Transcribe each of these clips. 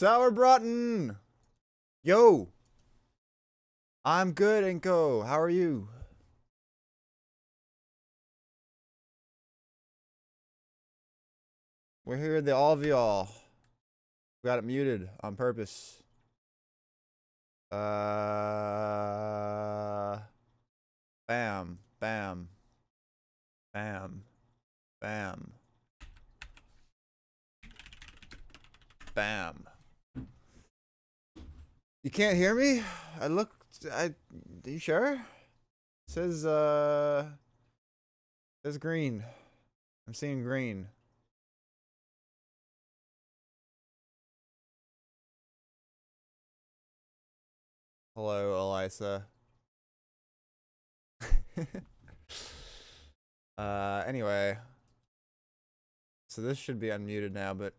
Sauerbraten! Yo! I'm good, Inko. How are you? We're here, the all of y'all. We got it muted on purpose. Bam, bam, bam, bam, bam. You can't hear me? Are you sure? It says green. I'm seeing green. Hello, Elisa. Anyway. So this should be unmuted now, but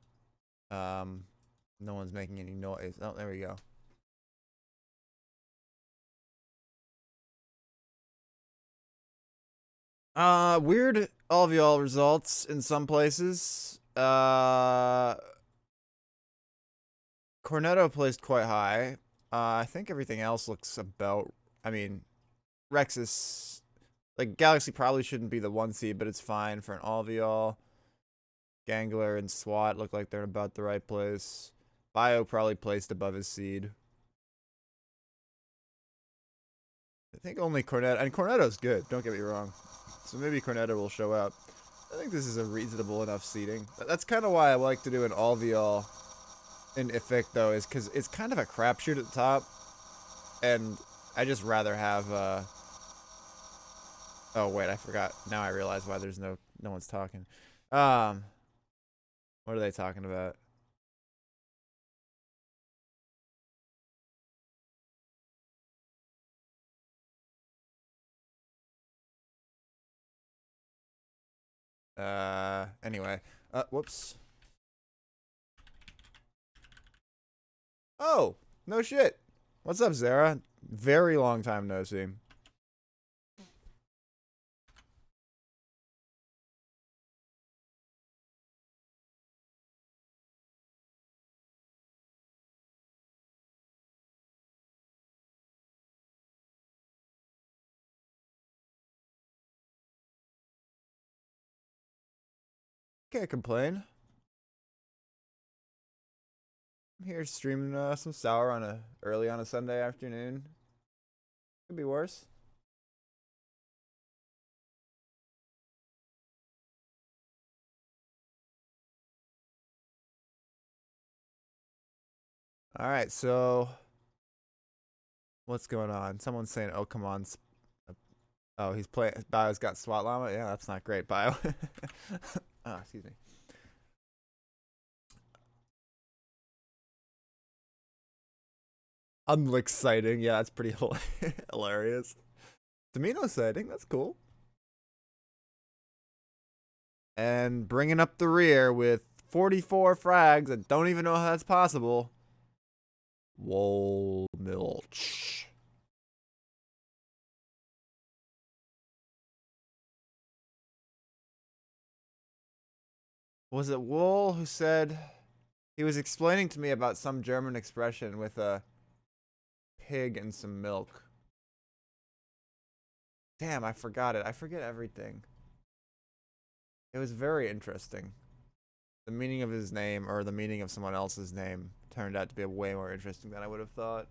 no one's making any noise. Oh, there we go. Weird all of y'all results in some places. Cornetto placed quite high. I think everything else looks about, I mean, Rexus, like Galaxy probably shouldn't be the 1 seed, but it's fine for an all of y'all. Gangler and SWAT look like they're in about the right place. Bio probably placed above his seed. I think only Cornetto, and Cornetto's good, don't get me wrong. So maybe Cornetto will show up. I think this is a reasonable enough seeding. That's kind of why I like to do an all VL in effic though, is because it's kind of a crapshoot at the top. And I just rather have, oh wait, I forgot. Now I realize why there's no one's talking. What are they talking about? Anyway. Whoops. Oh, no shit. What's up, Zara? Very long time no see. Can't complain. I'm here streaming some Sour early on a Sunday afternoon. Could be worse. All right, so what's going on? Someone's saying, "Oh, come on." Oh, he's playing. Bio's got SWAT llama. Yeah, that's not great, Bio. Oh, excuse me. Unlick sighting. Yeah, that's pretty hilarious. Domino sighting. That's cool. And bringing up the rear with 44 frags. I don't even know how that's possible. Whoa, Milch. Was it Wool who said he was explaining to me about some German expression with a pig and some milk? Damn, I forgot it. I forget everything. It was very interesting. The meaning of his name, or the meaning of someone else's name, turned out to be way more interesting than I would have thought.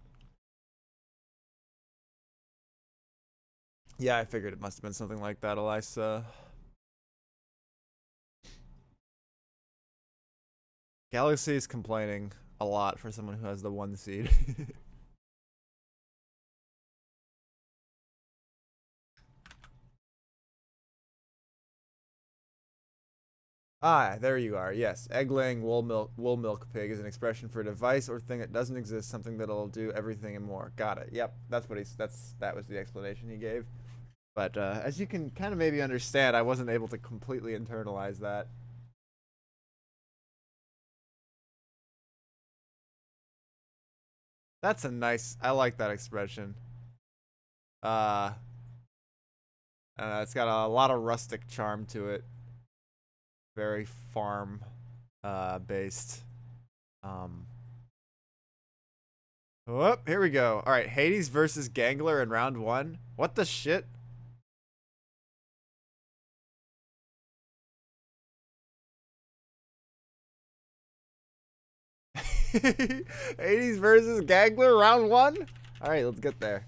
Yeah, I figured it must have been something like that, Elisa. Galaxy is complaining a lot for someone who has the 1 seed. Ah, there you are. Yes, egg-laying wool milk pig is an expression for a device or thing that doesn't exist, something that'll do everything and more. Got it. Yep, that was the explanation he gave. But as you can kind of maybe understand, I wasn't able to completely internalize that. That's a nice. I like that expression. Uh, it's got a lot of rustic charm to it. Very farm based. Oh, here we go. All right, Hades versus Gangler in round 1. What the shit? Hades versus Gangler round 1? All right, let's get there.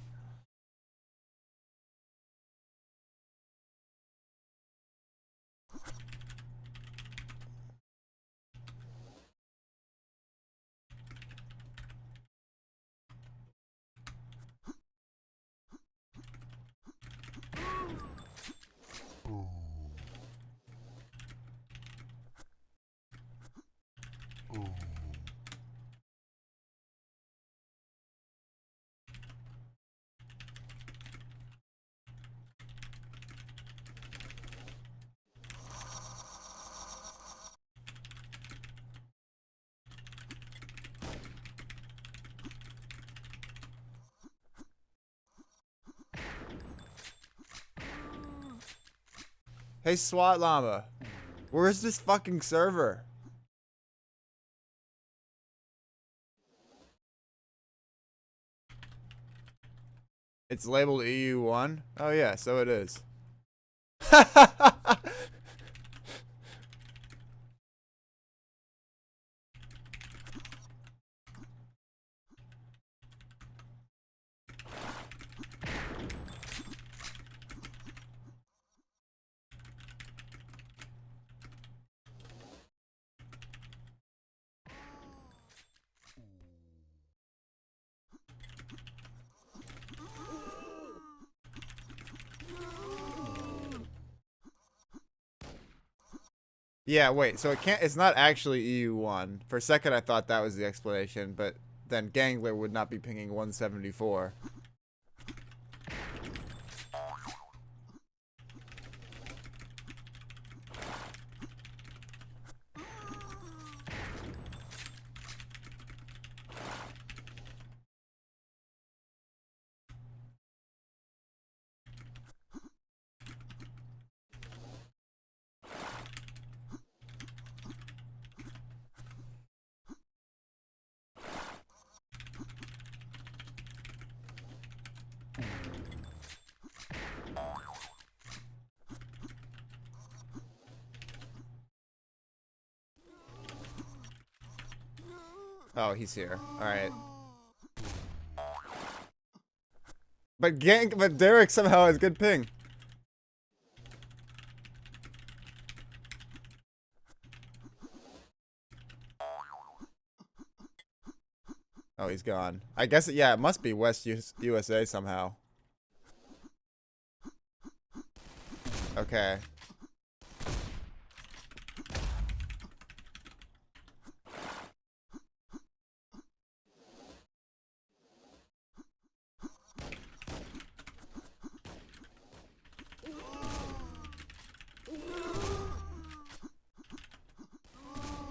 Hey, SWAT Llama. Where's this fucking server? It's labeled EU1? Oh yeah, so it is. Yeah, wait, so it's not actually EU1. For a second I thought that was the explanation, but then Gangler would not be pinging 174. Oh, he's here. Alright. But Derek somehow has good ping. Oh, he's gone. I guess, yeah, it must be West USA somehow. Okay.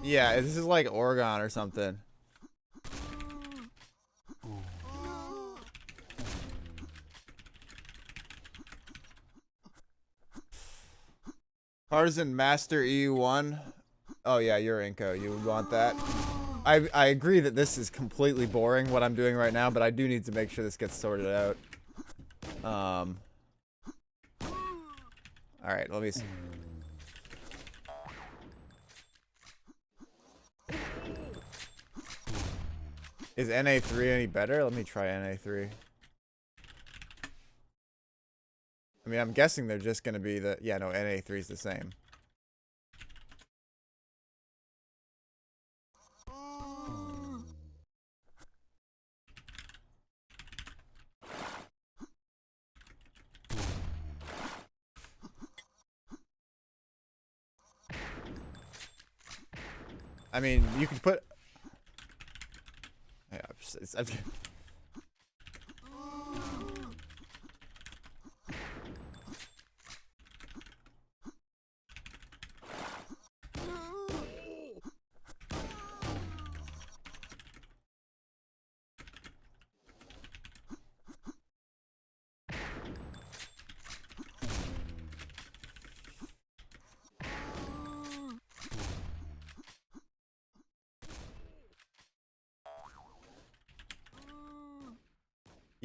Yeah, this is like Oregon or something. Partisan Master EU1. Oh yeah, you're Inco. You would want that. I agree that this is completely boring what I'm doing right now, but I do need to make sure this gets sorted out. Alright, let me see. Is NA3 any better? Let me try NA3. I mean, I'm guessing they're just gonna be the... Yeah, no, NA3 is the same. I mean, you could put... Yeah,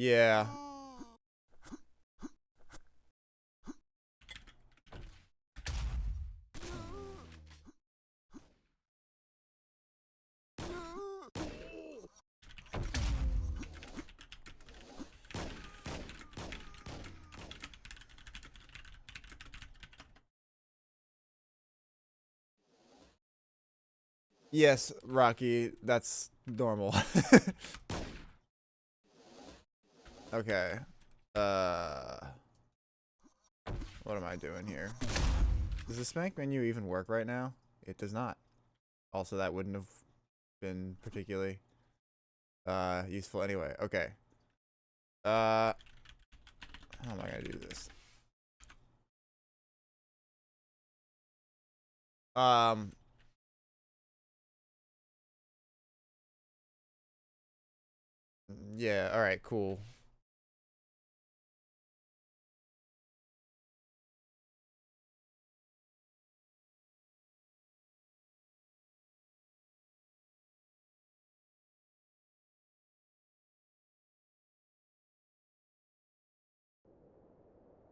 Yeah. Yes, Rocky, that's normal. Okay. Uh, what am I doing here? Does the spank menu even work right now? It does not. Also, that wouldn't have been particularly useful anyway. Okay. How am I gonna do this? Um, yeah, all right, cool.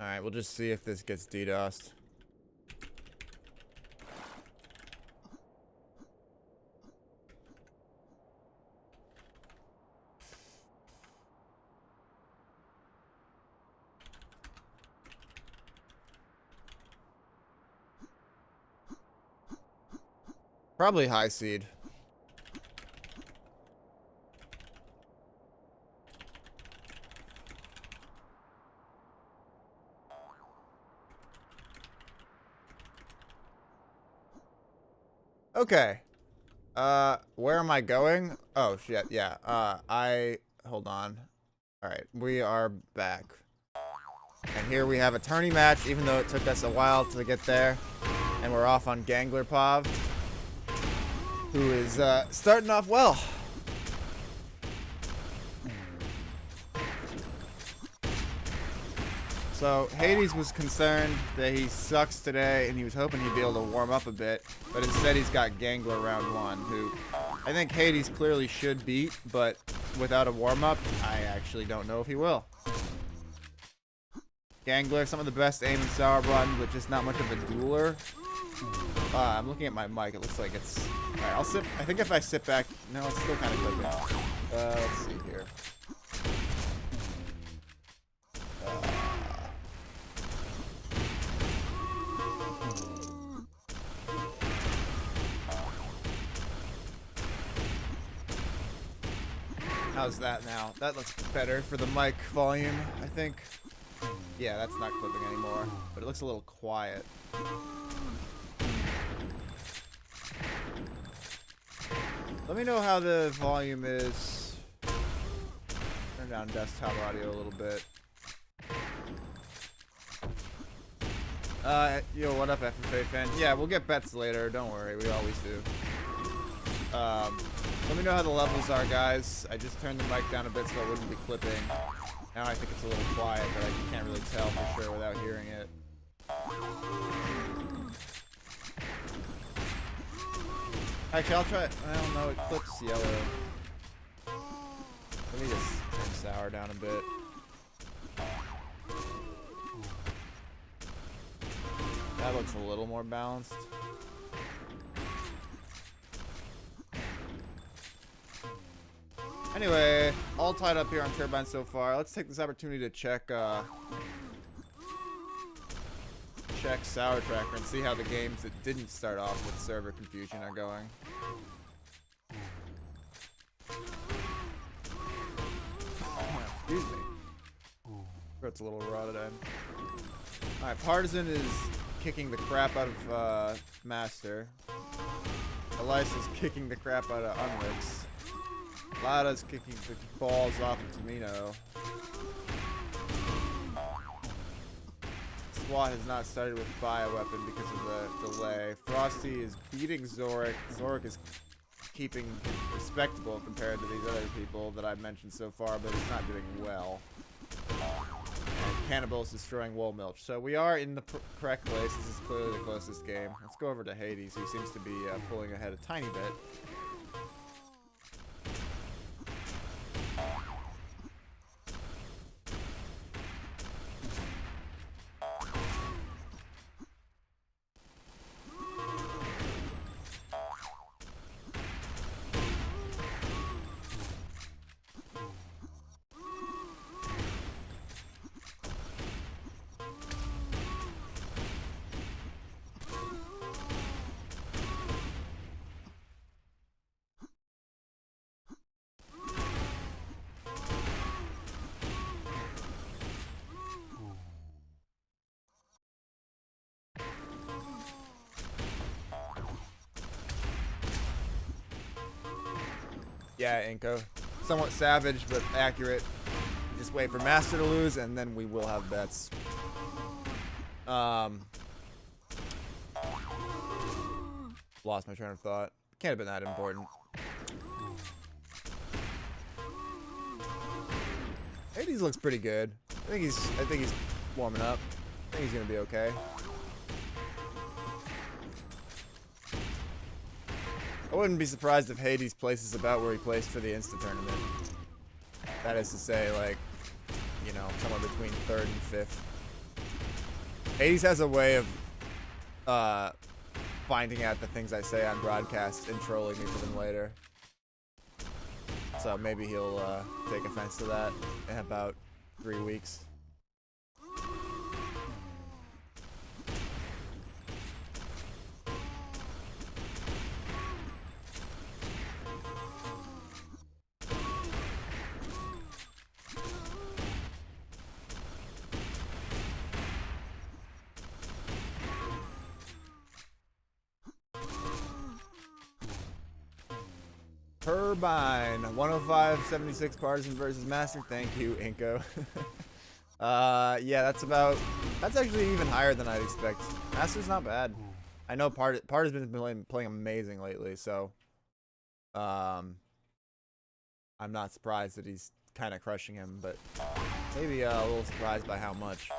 All right, we'll just see if this gets DDoSed. Probably high seed. Okay. Where am I going? Oh, shit, yeah. Hold on. Alright, we are back. And here we have a tourney match, even though it took us a while to get there. And we're off on Gangler Pov, who is, starting off well. So, Hades was concerned that he sucks today, and he was hoping he'd be able to warm up a bit. But instead, he's got Gangler round 1, who I think Hades clearly should beat, but without a warm-up, I actually don't know if he will. Gangler, some of the best aim and sour button, but just not much of a dueler. I'm looking at my mic. It looks like it's... Alright, I'll sit... I think if I sit back... No, it's still kind of cooking. Let's see here. How's that now? That looks better for the mic volume, I think. Yeah, that's not clipping anymore, but it looks a little quiet. Let me know how the volume is. Turn down desktop audio a little bit. Yo, what up, FFA fan? Yeah, we'll get bets later. Don't worry, we always do. Let me know how the levels are, guys. I just turned the mic down a bit so it wouldn't be clipping. Now I think it's a little quiet, but I can't really tell for sure without hearing it. Actually, I'll try it. I don't know, it clips yellow. Let me just turn sour down a bit. That looks a little more balanced. Anyway, all tied up here on Turbine so far. Let's take this opportunity to check Sour Tracker and see how the games that didn't start off with server confusion are going. Excuse me. Throat's a little raw today. Alright, Partisan is kicking the crap out of Master. Elisa's kicking the crap out of Unrix. Lada's kicking the balls off of Tamino. SWAT has not started with bioweapon because of the delay. Frosty is beating Zorik. Zorik is keeping it respectable compared to these other people that I've mentioned so far, but he's not doing well. And Cannibal is destroying Wool Milch. So we are in the correct place. This is clearly the closest game. Let's go over to Hades, who seems to be pulling ahead a tiny bit. Yeah, Inko. Somewhat savage, but accurate. Just wait for Master to lose, and then we will have bets. Lost my train of thought. Can't have been that important. Hades looks pretty good. I think he's warming up. I think he's gonna be okay. I wouldn't be surprised if Hades places about where he placed for the Insta tournament. That is to say, like, you know, somewhere between 3rd and 5th. Hades has a way of finding out the things I say on broadcast and trolling me for them later. So maybe he'll take offense to that in about 3 weeks. Turbine 105.76 Partisan versus Master. Thank you, Inko. Yeah, that's actually even higher than I'd expect. Master's not bad. I know Part has been playing amazing lately, so I'm not surprised that he's kind of crushing him, but maybe a little surprised by how much.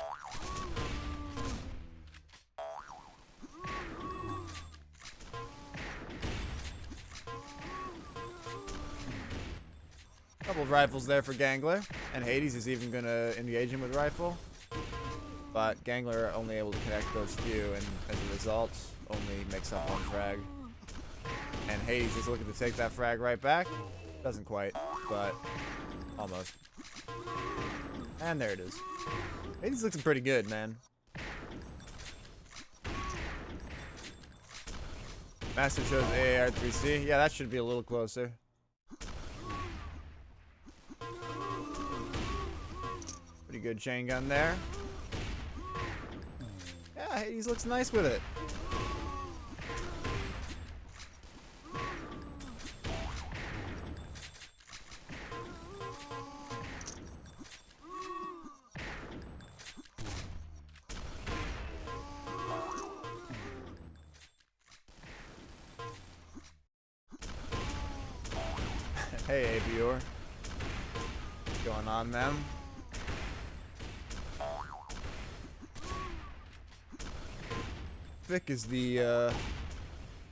Couple of rifles there for Gangler, and Hades is even going to engage him with rifle. But Gangler only able to connect those few, and as a result, only makes up 1 frag. And Hades is looking to take that frag right back. Doesn't quite, but almost. And there it is. Hades looking pretty good, man. Master chose AAR3C. Yeah, that should be a little closer. Pretty good chain gun there. Yeah, Hades looks nice with it. Hey, Avior. What's going on, man? Effic is the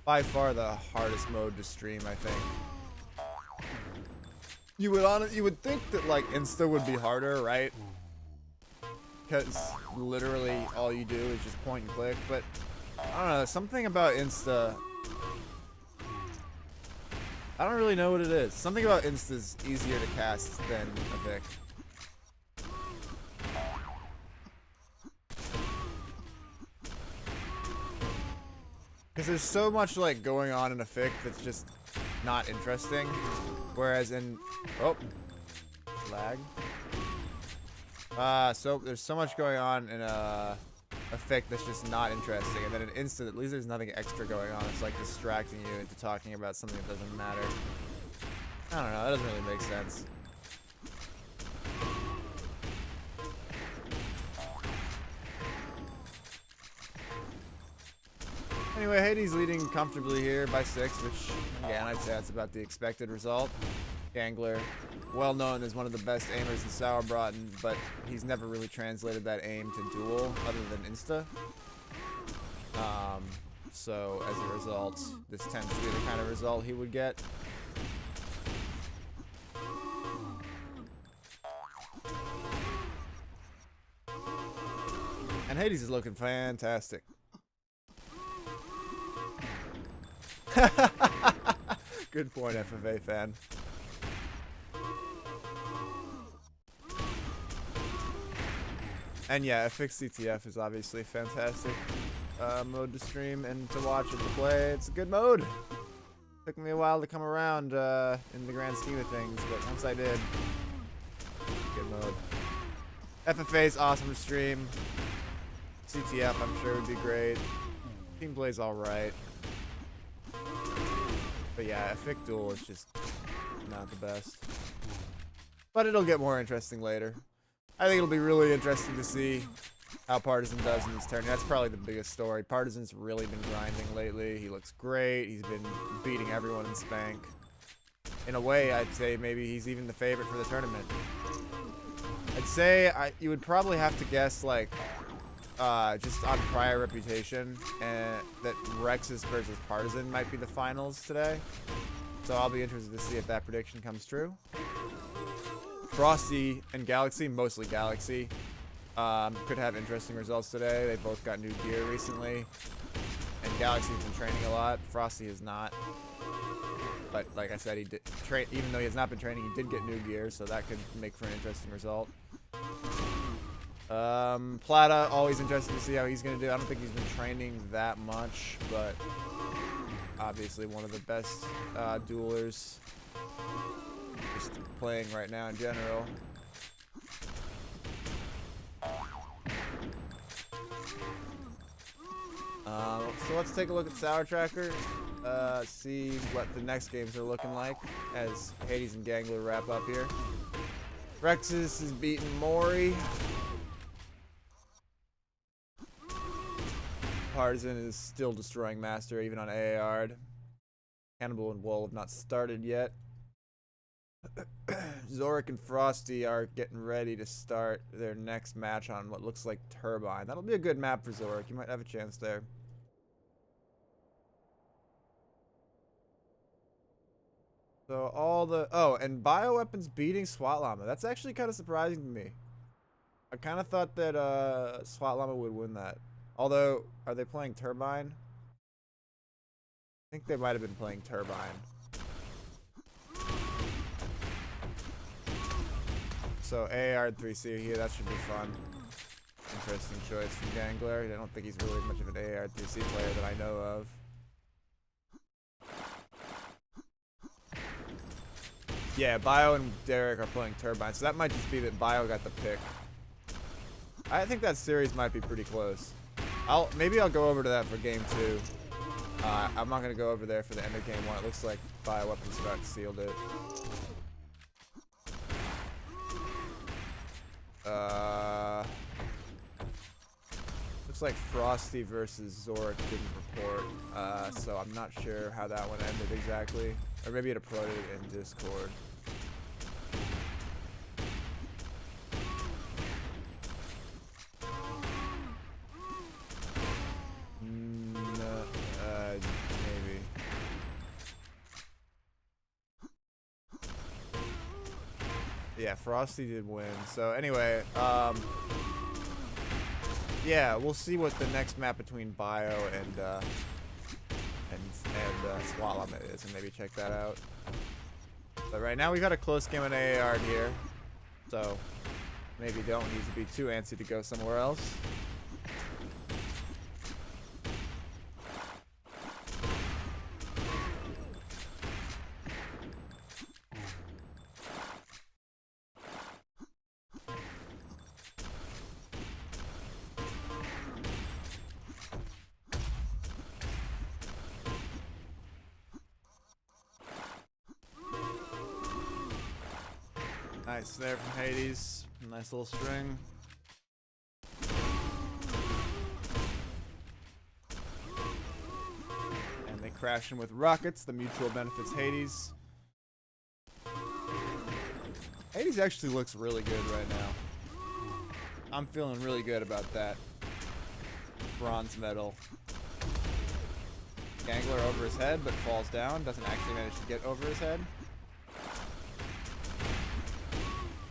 by far the hardest mode to stream, I think. You would think that like Insta would be harder, right? Because literally all you do is just point and click, but I don't know, something about Insta, I don't really know what it is. Something about Insta's easier to cast than Effic. Because there's so much like going on in Effic that's just not interesting, whereas in lag. So there's so much going on in Effic that's just not interesting, and then in Insta, at least there's nothing extra going on. It's like distracting you into talking about something that doesn't matter. I don't know. That doesn't really make sense. Anyway, Hades leading comfortably here by 6, which, again, I'd say that's about the expected result. Gangler, well known as one of the best aimers in Sauerbraten, but he's never really translated that aim to duel other than Insta. So, as a result, this tends to be the kind of result he would get. And Hades is looking fantastic. Good point, FFA fan. And yeah, effic CTF is obviously a fantastic mode to stream and to watch and to play. It's a good mode. Took me a while to come around in the grand scheme of things, but once I did, good mode. FFA is awesome to stream. CTF I'm sure would be great. Team play's alright. But yeah, effic duel is just not the best. But it'll get more interesting later. I think it'll be really interesting to see how Partisan does in this tournament. That's probably the biggest story. Partisan's really been grinding lately. He looks great. He's been beating everyone in Spank. In a way, I'd say maybe he's even the favorite for the tournament. I'd say you would probably have to guess, like, just on prior reputation, and that Rex's versus Partisan might be the finals today. So I'll be interested to see if that prediction comes true. Frosty and Galaxy, mostly Galaxy, could have interesting results today. They both got new gear recently, and Galaxy's been training a lot. Frosty has not. But like I said, he did even though he has not been training, he did get new gear, so that could make for an interesting result. Plata, always interested to see how he's going to do. I don't think he's been training that much, but obviously one of the best duelers just playing right now in general. So let's take a look at Sour Tracker, see what the next games are looking like as Hades and Gangler wrap up here. Rexus is beating Mori. Partisan is still destroying Master, even on AAR'd. Cannibal and Wool have not started yet. Zorik and Frosty are getting ready to start their next match on what looks like Turbine. That'll be a good map for Zorik. You might have a chance there. So all the... Oh, and Bioweapons beating SWAT Llama. That's actually kind of surprising to me. I kind of thought that SWAT Llama would win that. Although, are they playing Turbine? I think they might have been playing Turbine. So AAR 3C here, that should be fun. Interesting choice from Gangler. I don't think he's really much of an AAR 3C player that I know of. Yeah, Bio and Derek are playing Turbine, so that might just be that Bio got the pick. I think that series might be pretty close. Maybe I'll go over to that for game 2. I'm not gonna go over there for the end of game 1. It looks like Bioweapons about sealed it. Looks like Frosty versus Zorik didn't report, so I'm not sure how that one ended exactly. Or maybe it uploaded in Discord. Maybe. Yeah, Frosty did win. So anyway, yeah, we'll see what the next map between Bio and SWAT Llama is, and maybe check that out. But right now we've got a close game on AAR here, so maybe don't need to be too antsy to go somewhere else. Nice there from Hades. Nice little string. And they crash in with rockets. The mutual benefits Hades. Hades actually looks really good right now. I'm feeling really good about that. Bronze medal. Gangler over his head, but falls down. Doesn't actually manage to get over his head.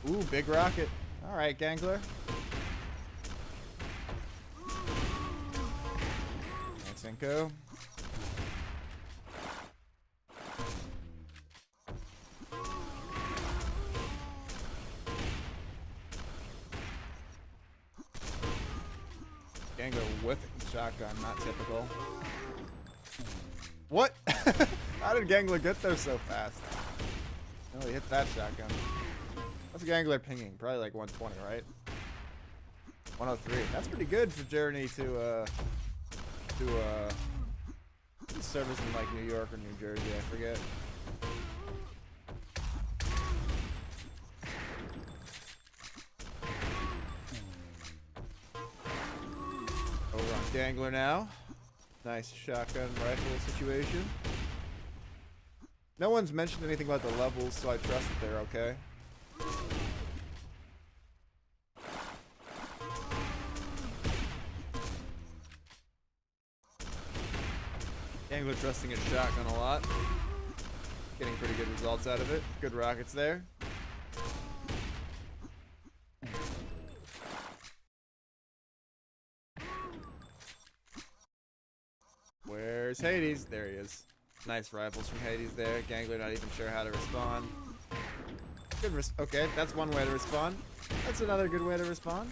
Ooh, big rocket. Alright, Gangler. Thanks, Inko. Gangler whipping the shotgun, not typical. What? How did Gangler get there so fast? Oh, he hit that shotgun. What's Gangler pinging? Probably like 120, right? 103. That's pretty good for Journey to service in like New York or New Jersey, I forget. Dangler now. Nice shotgun rifle situation. No one's mentioned anything about the levels, so I trust that they're okay. Dangler trusting his shotgun a lot. Getting pretty good results out of it. Good rockets there. Where's Hades? There he is. Nice rifles from Hades there. Gangler not even sure how to respond. Good okay, that's one way to respond. That's another good way to respond.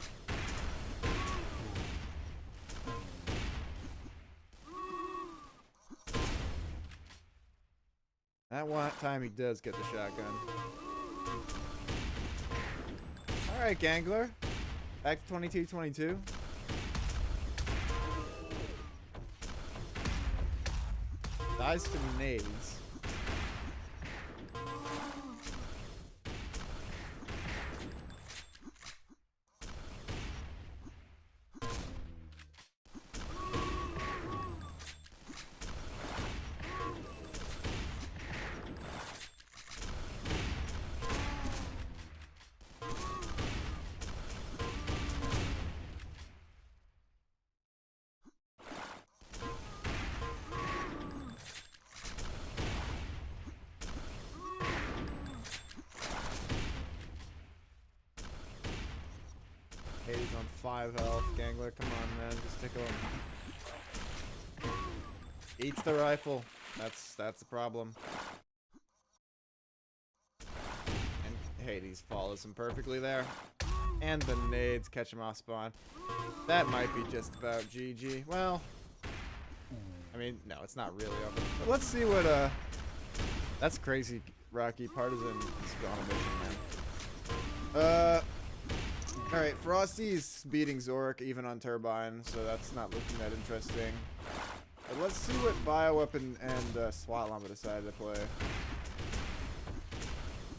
That one time he does get the shotgun. Alright, Gangler. Back to 22-22. Dies to nades. Hades on 5 health. Gangler, come on, man. Just tickle him. Eats the rifle. That's the problem. And Hades follows him perfectly there. And the nades catch him off spawn. That might be just about GG. Well, I mean, no, it's not really over. But let's see what, that's crazy, Rocky. Partisan is on a mission, man. Alright, Frosty's beating Zorik even on Turbine, so that's not looking that interesting. But let's see what Bioweapon and SWAT Llama decided to play.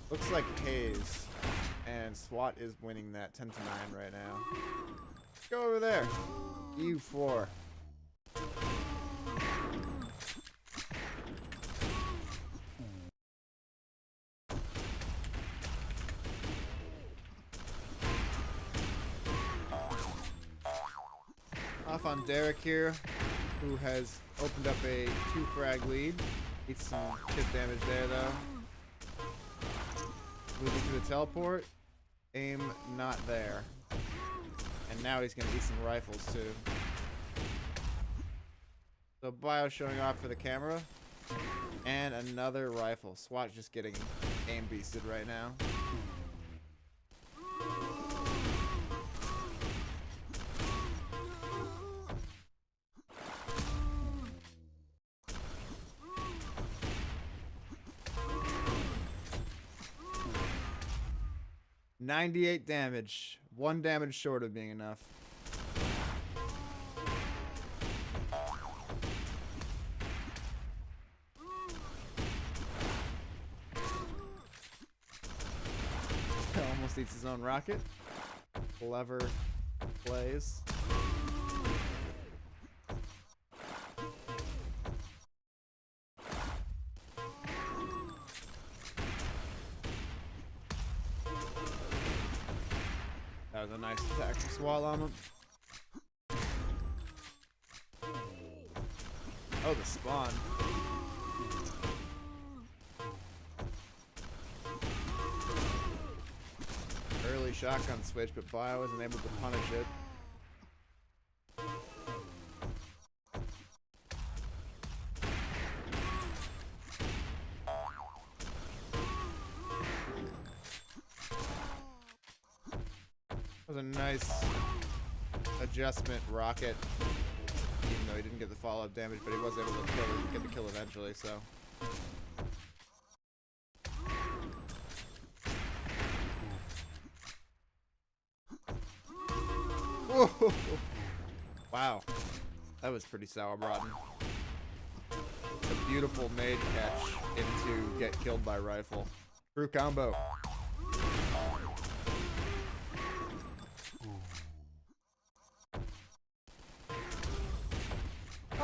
Looks like Haze, and SWAT is winning that 10-9 right now. Go over there. U4. Off on Derek here, who has opened up a 2-frag lead. Eats some chip damage there, though. Moving to the teleport. Aim not there. And now he's going to eat some rifles, too. So Bio showing off for the camera. And another rifle. SWAT just getting aim beasted right now. $98 damage. 1 damage short of being enough. Almost eats his own rocket. Clever plays. That was a nice attack from SWAT Llama. Oh, the spawn. Early shotgun switch, but Bio wasn't able to punish it. That was a nice adjustment rocket, even though he didn't get the follow-up damage, but he was able to get the kill eventually, so. Whoa. Wow, that was pretty sour-rotten. A beautiful nade catch into get killed by rifle. True combo.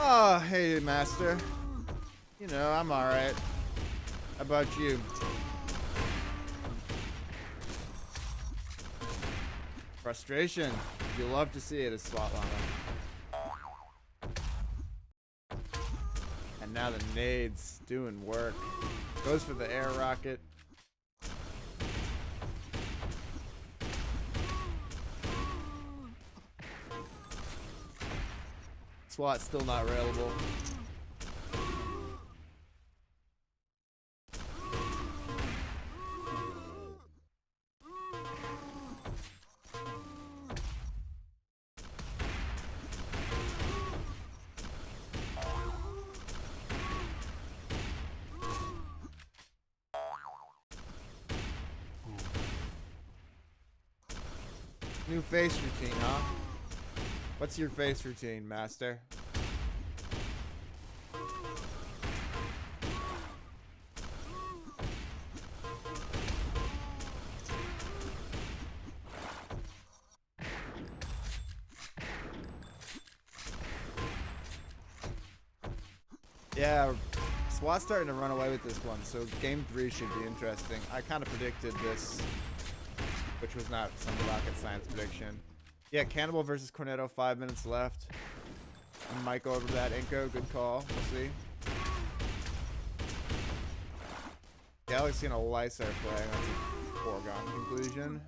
Oh, hey, Master. You know, I'm alright. How about you? Frustration. You love to see it as Swatlana. And now the nade's doing work. Goes for the air rocket. SWAT's still not railable. New face routine, huh? What's your face routine, Master? Yeah, SWAT's starting to run away with this one, so game 3 should be interesting. I kind of predicted this, which was not some rocket science prediction. Yeah, Cannibal versus Cornetto, 5 minutes left. I might go over that. Inko, good call. We'll see. Galaxy and a Lysar playing. That's a foregone conclusion.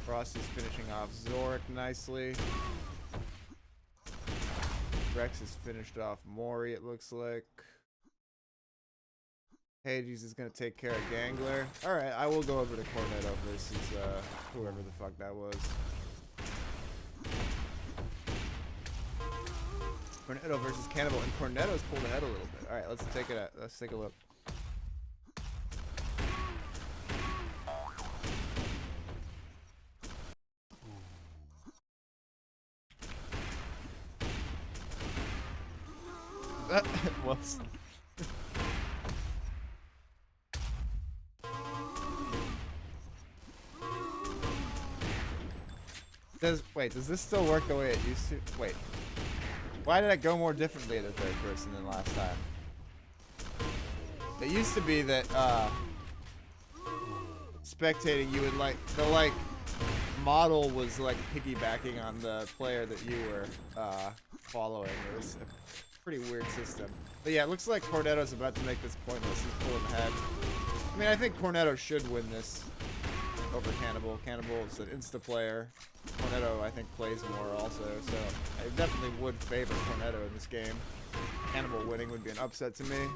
Frosty's finishing off Zorik nicely. Rex has finished off Mori, it looks like. Hades is going to take care of Gangler. Alright, I will go over to Cornetto versus whoever the fuck that was. Cornetto versus Cannibal, and Cornetto's pulled ahead a little bit. Alright, let's take a look. Whoops. Does this still work the way it used to? Wait. Why did it go more differently at the third person than last time? It used to be that spectating you would the model was like piggybacking on the player that you were following. It was a pretty weird system. But yeah, it looks like Cornetto's about to make this pointless. He's pulling ahead. I mean, I think Cornetto should win this over Cannibal. Cannibal is an insta player. Cornetto, I think, plays more also, so I definitely would favor Cornetto in this game. Cannibal winning would be an upset to me.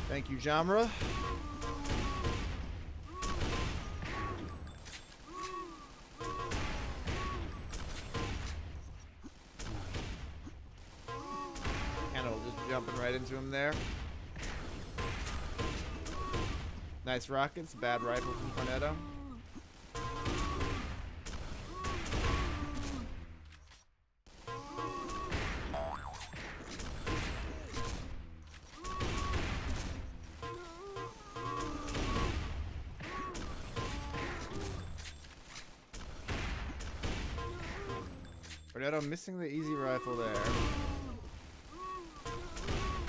Thank you, Jamra. Cannibal just jumping right into him there. Nice rockets, bad rifle from Cornetto. Cornetto missing the easy rifle there.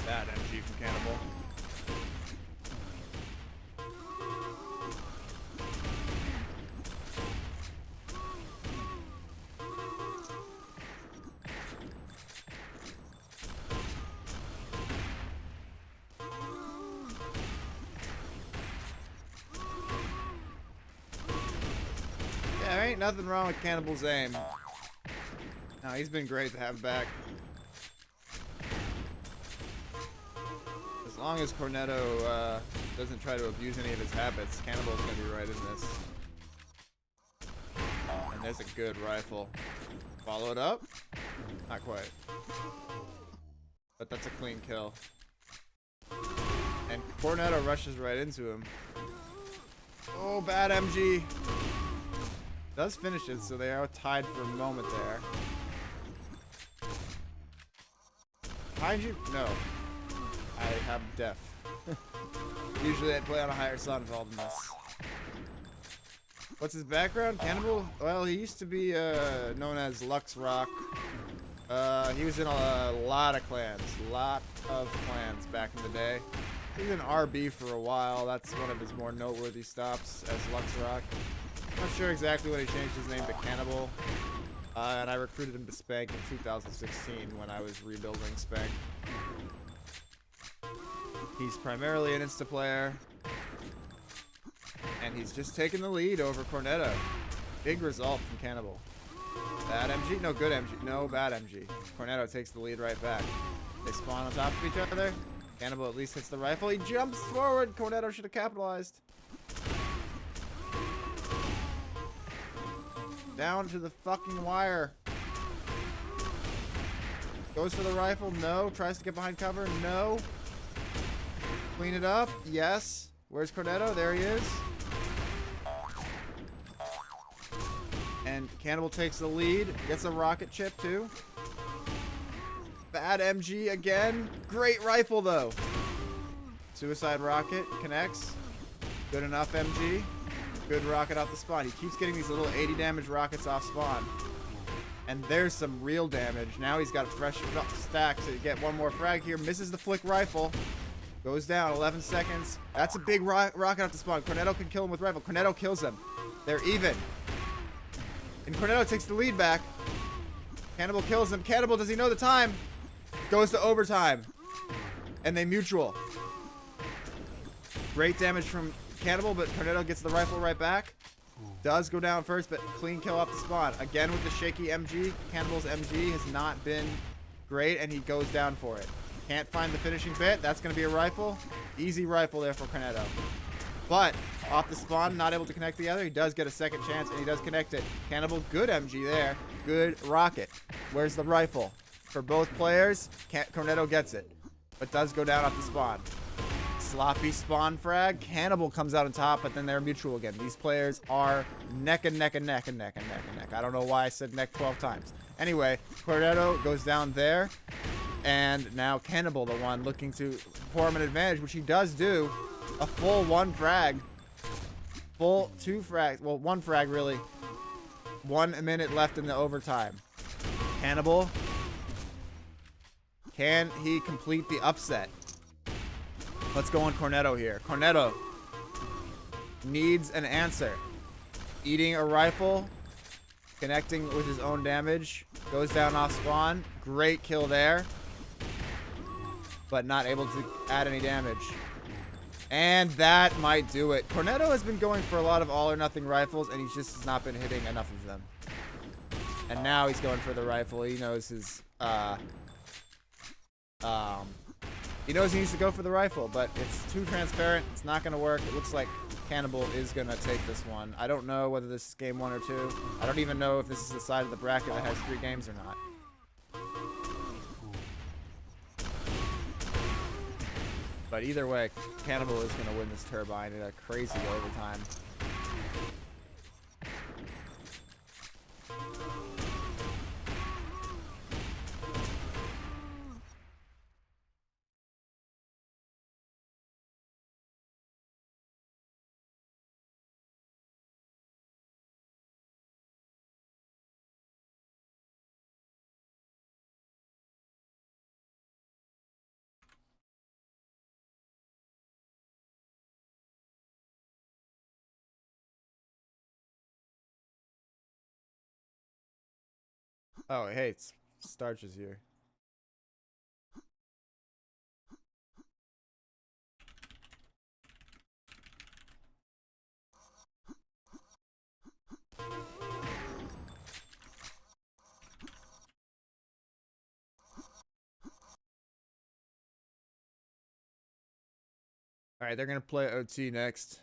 Bad MG from Cannibal. Yeah, there ain't nothing wrong with Cannibal's aim. No, he's been great to have back. As long as Cornetto doesn't try to abuse any of his habits, Cannibal's gonna be right in this. And there's a good rifle. Followed up? Not quite. But that's a clean kill. And Cornetto rushes right into him. Oh, bad MG. Does finish it, so they are tied for a moment there. Behind you? No. I have death. Usually I'd play on a higher Sonnenfeld than this. What's his background? Cannibal? Well, he used to be known as Lux Rock. He was in a lot of clans. Back in the day. He was in RB for a while. That's one of his more noteworthy stops as Lux Rock. Not sure exactly when he changed his name to Cannibal. And I recruited him to Spank in 2016 when I was rebuilding Spank. He's primarily an Insta player. And he's just taking the lead over Cornetto. Big result from Cannibal. Bad MG? No, good MG. No, bad MG. Cornetto takes the lead right back. They spawn on top of each other. Cannibal at least hits the rifle. He jumps forward. Cornetto should have capitalized. Down to the fucking wire. Goes for the rifle. No. Tries to get behind cover. No. Clean it up. Yes. Where's Cornetto? There he is. And Cannibal takes the lead. Gets a rocket chip too. Bad MG again. Great rifle though. Suicide rocket connects. Good enough MG. Good rocket off the spawn. He keeps getting these little 80 damage rockets off spawn. And there's some real damage. Now he's got a fresh stack to get one more frag here. Misses the flick rifle. Goes down, 11 seconds. That's a big rocket off the spawn. Cornetto can kill him with rifle. Cornetto kills him. They're even. And Cornetto takes the lead back. Cannibal kills him. Cannibal, does he know the time? Goes to overtime. And they mutual. Great damage from Cannibal, but Cornetto gets the rifle right back. Does go down first, but clean kill off the spawn. Again with the shaky MG. Cannibal's MG has not been great, and he goes down for it. Can't find the finishing bit. That's going to be a rifle. Easy rifle there for Cornetto. But off the spawn, not able to connect the other. He does get a second chance, and he does connect it. Cannibal, good MG there. Good rocket. Where's the rifle? For both players, Cornetto gets it. But does go down off the spawn. Sloppy spawn frag. Cannibal comes out on top, but then they're mutual again. These players are neck and neck and neck and neck and neck and neck. I don't know why I said neck 12 times. Anyway, Cornetto goes down there. And now Cannibal, the one looking to form an advantage, which he does do. A full one frag. Full two frags. Well, one frag, really. 1 minute left in the overtime. Cannibal. Can he complete the upset? Let's go on Cornetto here. Cornetto needs an answer. Eating a rifle. Connecting with his own damage. Goes down off spawn. Great kill there. But not able to add any damage. And that might do it. Cornetto has been going for a lot of all or nothing rifles, and he just has not been hitting enough of them. And now he's going for the rifle. He knows his, he knows he needs to go for the rifle, but it's too transparent. It's not going to work. It looks like Cannibal is going to take this one. I don't know whether this is game 1 or 2. I don't even know if this is the side of the bracket that has 3 games or not. But either way, Cannibal is going to win this turbine in a crazy overtime. Oh, hey, it's Starch is here. Alright, they're gonna play OT next.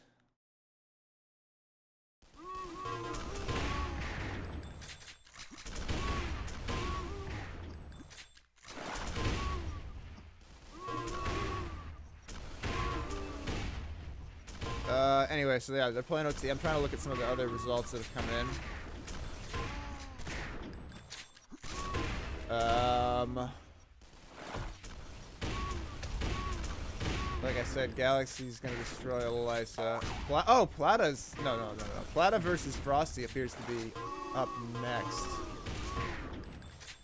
Anyway, so yeah, they're playing OT. I'm trying to look at some of the other results that have come in. Like I said, Galaxy's gonna destroy Lysa. Oh, Plata's... No. Plata versus Frosty appears to be up next.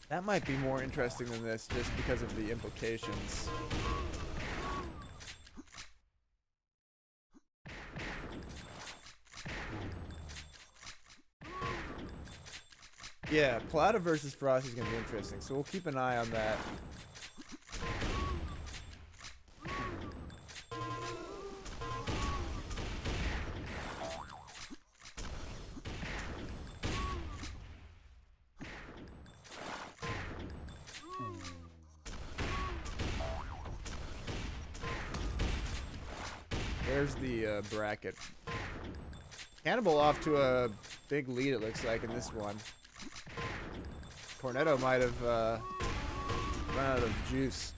That might be more interesting than this, just because of the implications. Yeah, Plata versus Frosty is gonna be interesting, so we'll keep an eye on that. There's the bracket. Cannibal off to a big lead, it looks like, in this one. Cornetto might have run out of juice.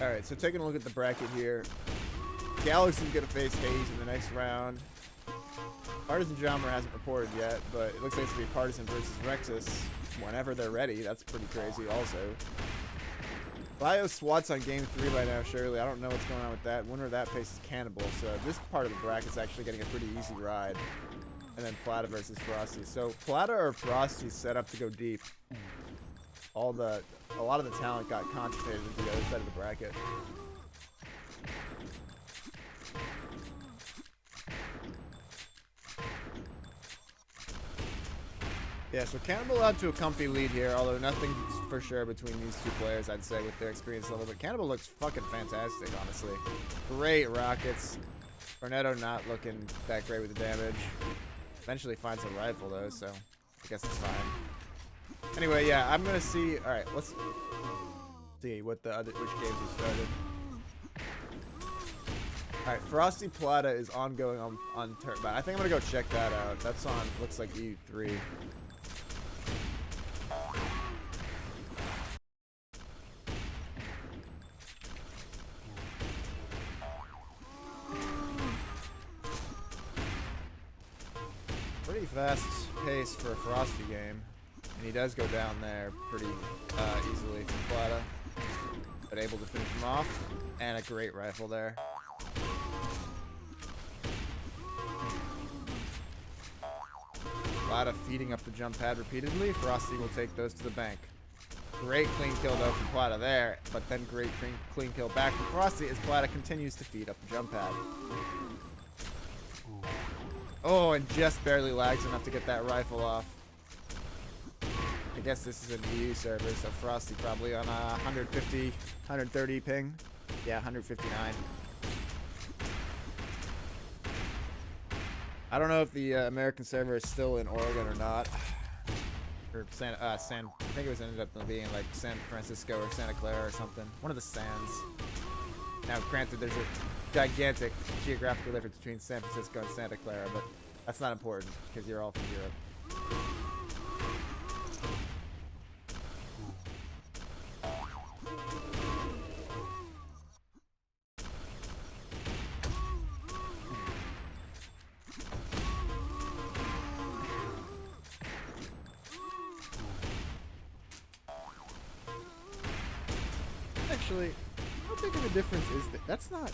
Alright, so taking a look at the bracket here. Galaxy's gonna face Haze in the next round. Partisan Jommer hasn't reported yet, but it looks like it's gonna be Partisan versus Rexus whenever they're ready. That's pretty crazy also. Bio swats on game 3 by now, surely. I don't know what's going on with that. Winner of that faces Cannibal, so this part of the bracket's actually getting a pretty easy ride. And then Plata versus Frosty. So Plata or Frosty set up to go deep. A lot of the talent got concentrated into the other side of the bracket. Yeah, so Cannibal out to a comfy lead here, although nothing for sure between these two players, I'd say, with their experience level. But Cannibal looks fucking fantastic, honestly. Great rockets. Cornetto not looking that great with the damage. Eventually finds a rifle, though, so I guess it's fine. Anyway, yeah, I'm gonna see. All right, let's see what which games we started. All right, Frosty Plata is ongoing on Turbine. I think I'm gonna go check that out. That's on. Looks like EU3. Pretty fast pace for a Frosty game. And he does go down there pretty easily from Plata. But able to finish him off. And a great rifle there. Plata feeding up the jump pad repeatedly. Frosty will take those to the bank. Great clean kill though from Plata there. But then great clean kill back from Frosty as Plata continues to feed up the jump pad. Oh, and just barely lags enough to get that rifle off. I guess this is an EU server, so Frosty probably on a 150, 130 ping. Yeah, 159. I don't know if the American server is still in Oregon or not. Or I think it was ended up being like San Francisco or Santa Clara or something. One of the Sands. Now, granted, there's a gigantic geographical difference between San Francisco and Santa Clara, but that's not important because you're all from Europe. Actually, how big of a difference is that? That's not.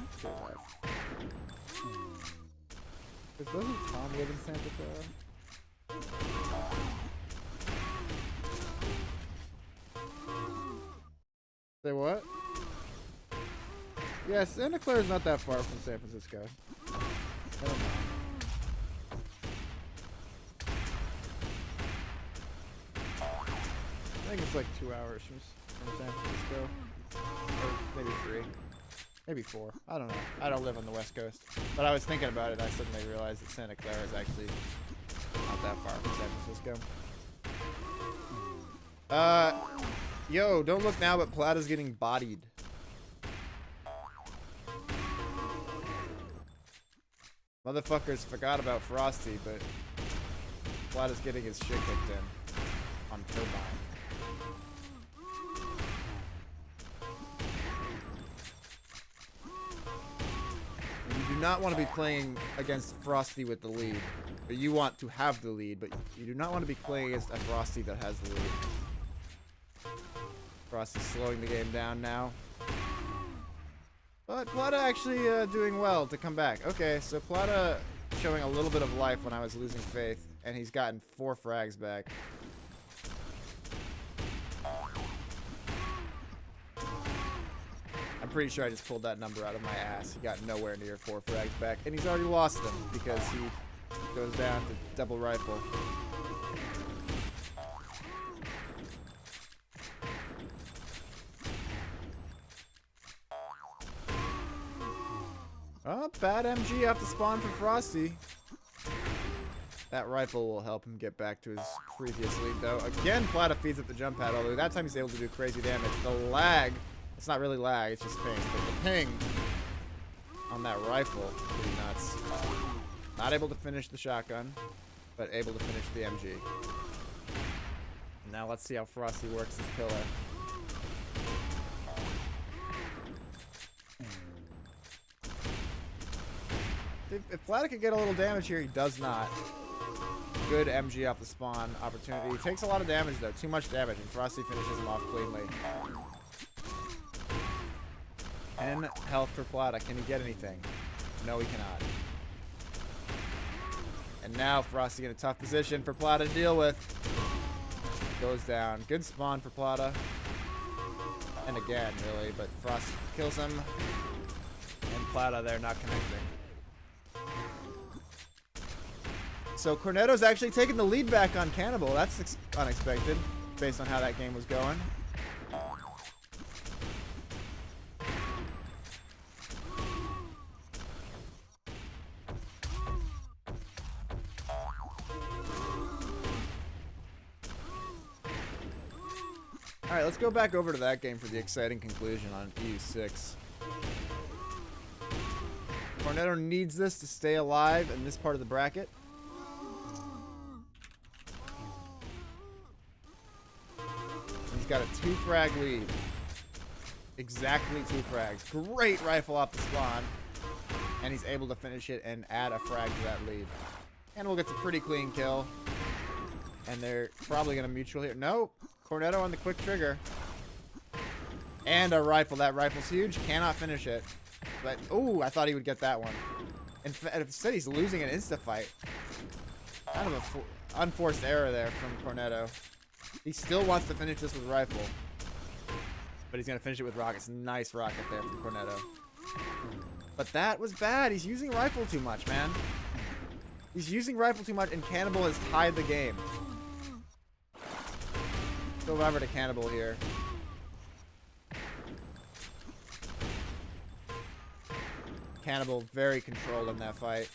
That's good enough. Doesn't Tom live in Santa Clara? Say what? Yeah, Santa Clara is not that far from San Francisco. I don't know. I think it's like 2 hours from San Francisco. Or maybe 3. Maybe 4. I don't know. I don't live on the West Coast. But I was thinking about it, and I suddenly realized that Santa Clara is actually not that far from San Francisco. Yo, don't look now, but Plata's getting bodied. Motherfuckers forgot about Frosty, but Plata's getting his shit kicked in on Turbine. You do not want to be playing against Frosty with the lead. But you want to have the lead, but you do not want to be playing against a Frosty that has the lead. Frosty's slowing the game down now. But Plata actually doing well to come back. Okay, so Plata showing a little bit of life when I was losing faith, and he's gotten 4 frags back. I'm pretty sure I just pulled that number out of my ass. He got nowhere near 4 frags back, and he's already lost them because he goes down to double rifle. Oh, bad MG off the spawn for Frosty. That rifle will help him get back to his previous lead, though. Again, Plata feeds up the jump pad, although that time he's able to do crazy damage. The lag, it's not really lag, it's just ping. But the ping on that rifle, pretty nuts. Not able to finish the shotgun, but able to finish the MG. Now let's see how Frosty works his pillar. If Plata could get a little damage here, he does not. Good MG off the spawn opportunity. He takes a lot of damage, though. Too much damage, and Frosty finishes him off cleanly. 10 health for Plata. Can he get anything? No, he cannot. And now Frosty in a tough position for Plata to deal with. Goes down. Good spawn for Plata. And again, really, but Frosty kills him. And Plata there not connecting. So Cornetto's actually taking the lead back on Cannibal. That's unexpected, based on how that game was going. Alright, let's go back over to that game for the exciting conclusion on EU6. Cornetto needs this to stay alive in this part of the bracket. He's got a 2 frag lead. Exactly 2 frags. Great rifle off the spawn. And he's able to finish it and add a frag to that lead. Cannibal gets a pretty clean kill. And they're probably going to mutual here. Nope. Cornetto on the quick trigger. And a rifle. That rifle's huge. Cannot finish it. But, ooh, I thought he would get that one. Instead, he's losing an insta-fight. Kind of a unforced error there from Cornetto. He still wants to finish this with rifle. But he's going to finish it with rockets. Nice rocket there from Cornetto. But that was bad. He's using rifle too much, man. He's using rifle too much, and Cannibal has tied the game. Go over to Cannibal here. Cannibal very controlled in that fight.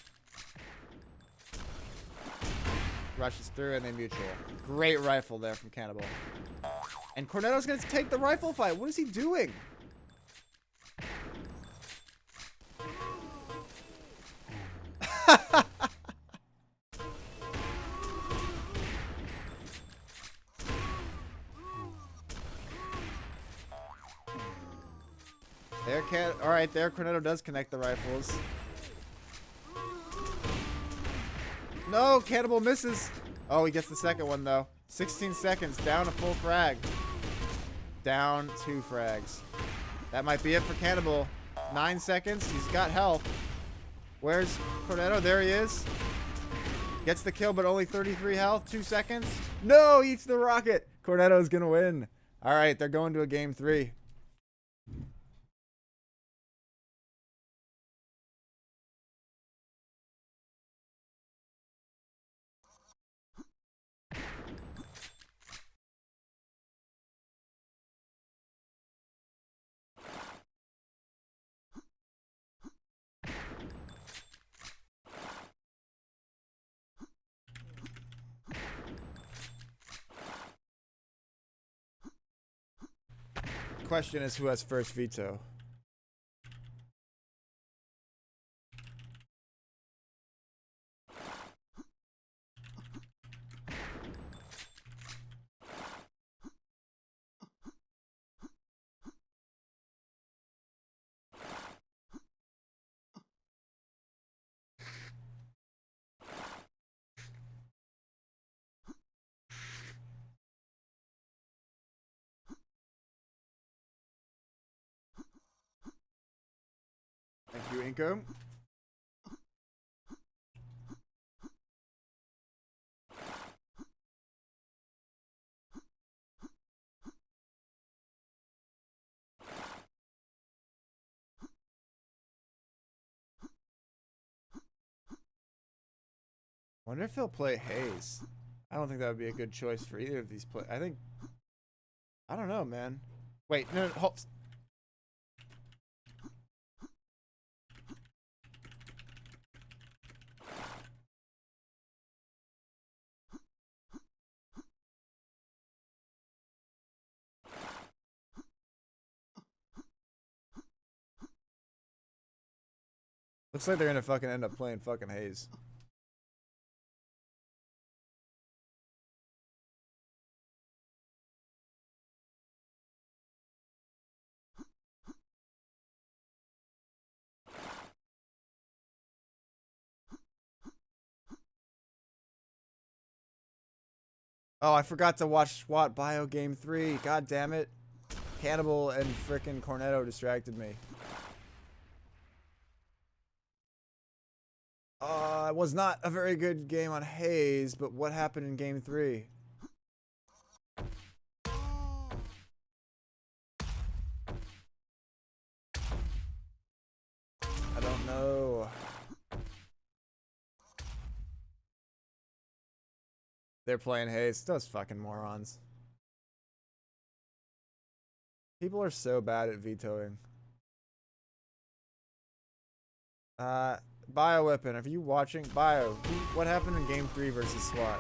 Rushes through and they mutual. Great rifle there from Cannibal. And Cornetto's going to take the rifle fight. What is he doing? Alright, there Cornetto does connect the rifles. No, Cannibal misses. Oh, he gets the second one, though. 16 seconds, down a full frag. Down 2 frags. That might be it for Cannibal. 9 seconds, he's got health. Where's Cornetto? There he is. Gets the kill, but only 33 health. 2 seconds. No, he eats the rocket. Cornetto's gonna win. Alright, they're going to a game 3. Question is who has first veto. Thank you, Inko. Wonder if he'll play Hayes. I don't think that would be a good choice for either of these play. I don't know, man. Wait, no, hold. Looks like they're gonna fucking end up playing fucking Hayes. Oh, I forgot to watch SWAT Bio Game 3. God damn it. Cannibal and frickin' Cornetto distracted me. It was not a very good game on Hayes, but what happened in Game 3? I don't know. They're playing Hayes. Those fucking morons. People are so bad at vetoing. Bioweapon, are you watching? Bio, what happened in Game 3 versus SWAT?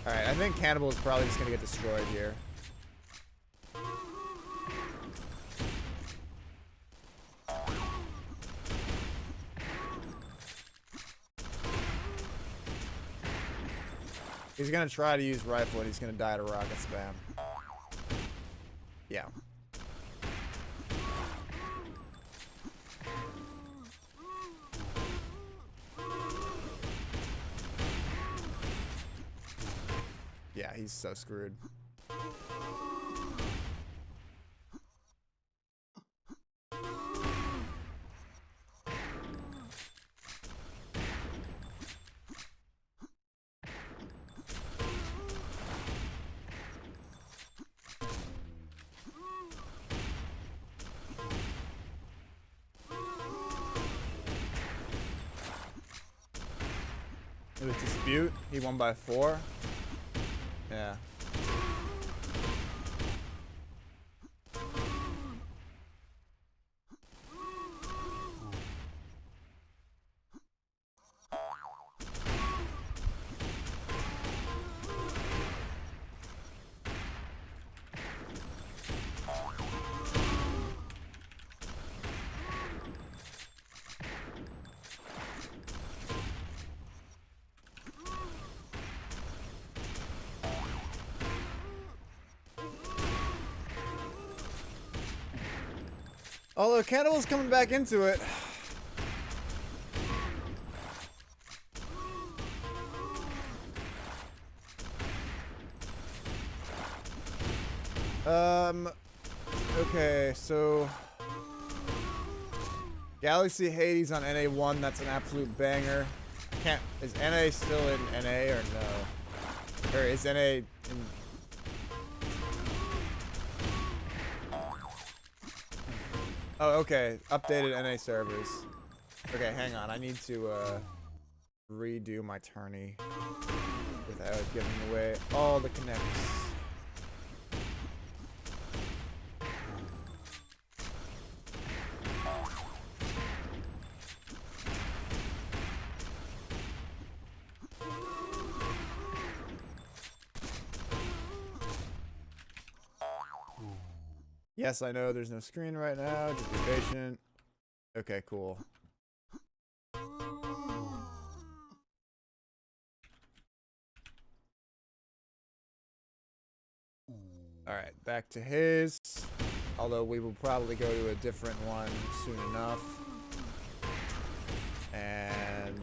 Alright, I think Cannibal is probably just gonna get destroyed here. He's gonna try to use rifle and he's gonna die to rocket spam. Yeah. Yeah, he's so screwed. It was dispute. He won by 4. Yeah. Although Cannibal's coming back into it. Okay, so Galaxy Hades on NA1, that's an absolute banger. Is NA still in NA or no? Or is NA in... Oh, okay. Updated NA servers. Okay, hang on. I need to redo my tourney without giving away all the connects. Yes, I know there's no screen right now. Just be patient. Okay, cool. Alright, back to his. Although we will probably go to a different one soon enough. And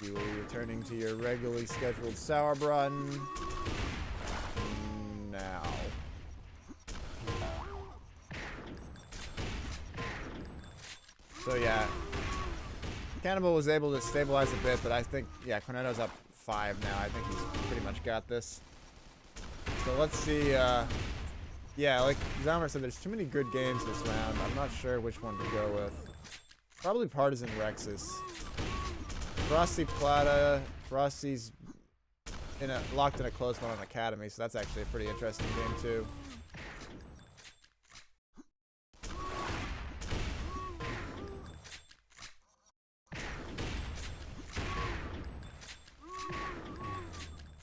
you will be returning to your regularly scheduled Sauerbraten now. So yeah, Cannibal was able to stabilize a bit, but I think, yeah, Cornetto's up 5 now. I think he's pretty much got this. So let's see, yeah, like Zalmer said, there's too many good games this round. I'm not sure which one to go with. Probably Partisan Rexus. Frosty Plata. Frosty's locked in a close one on Academy, so that's actually a pretty interesting game too.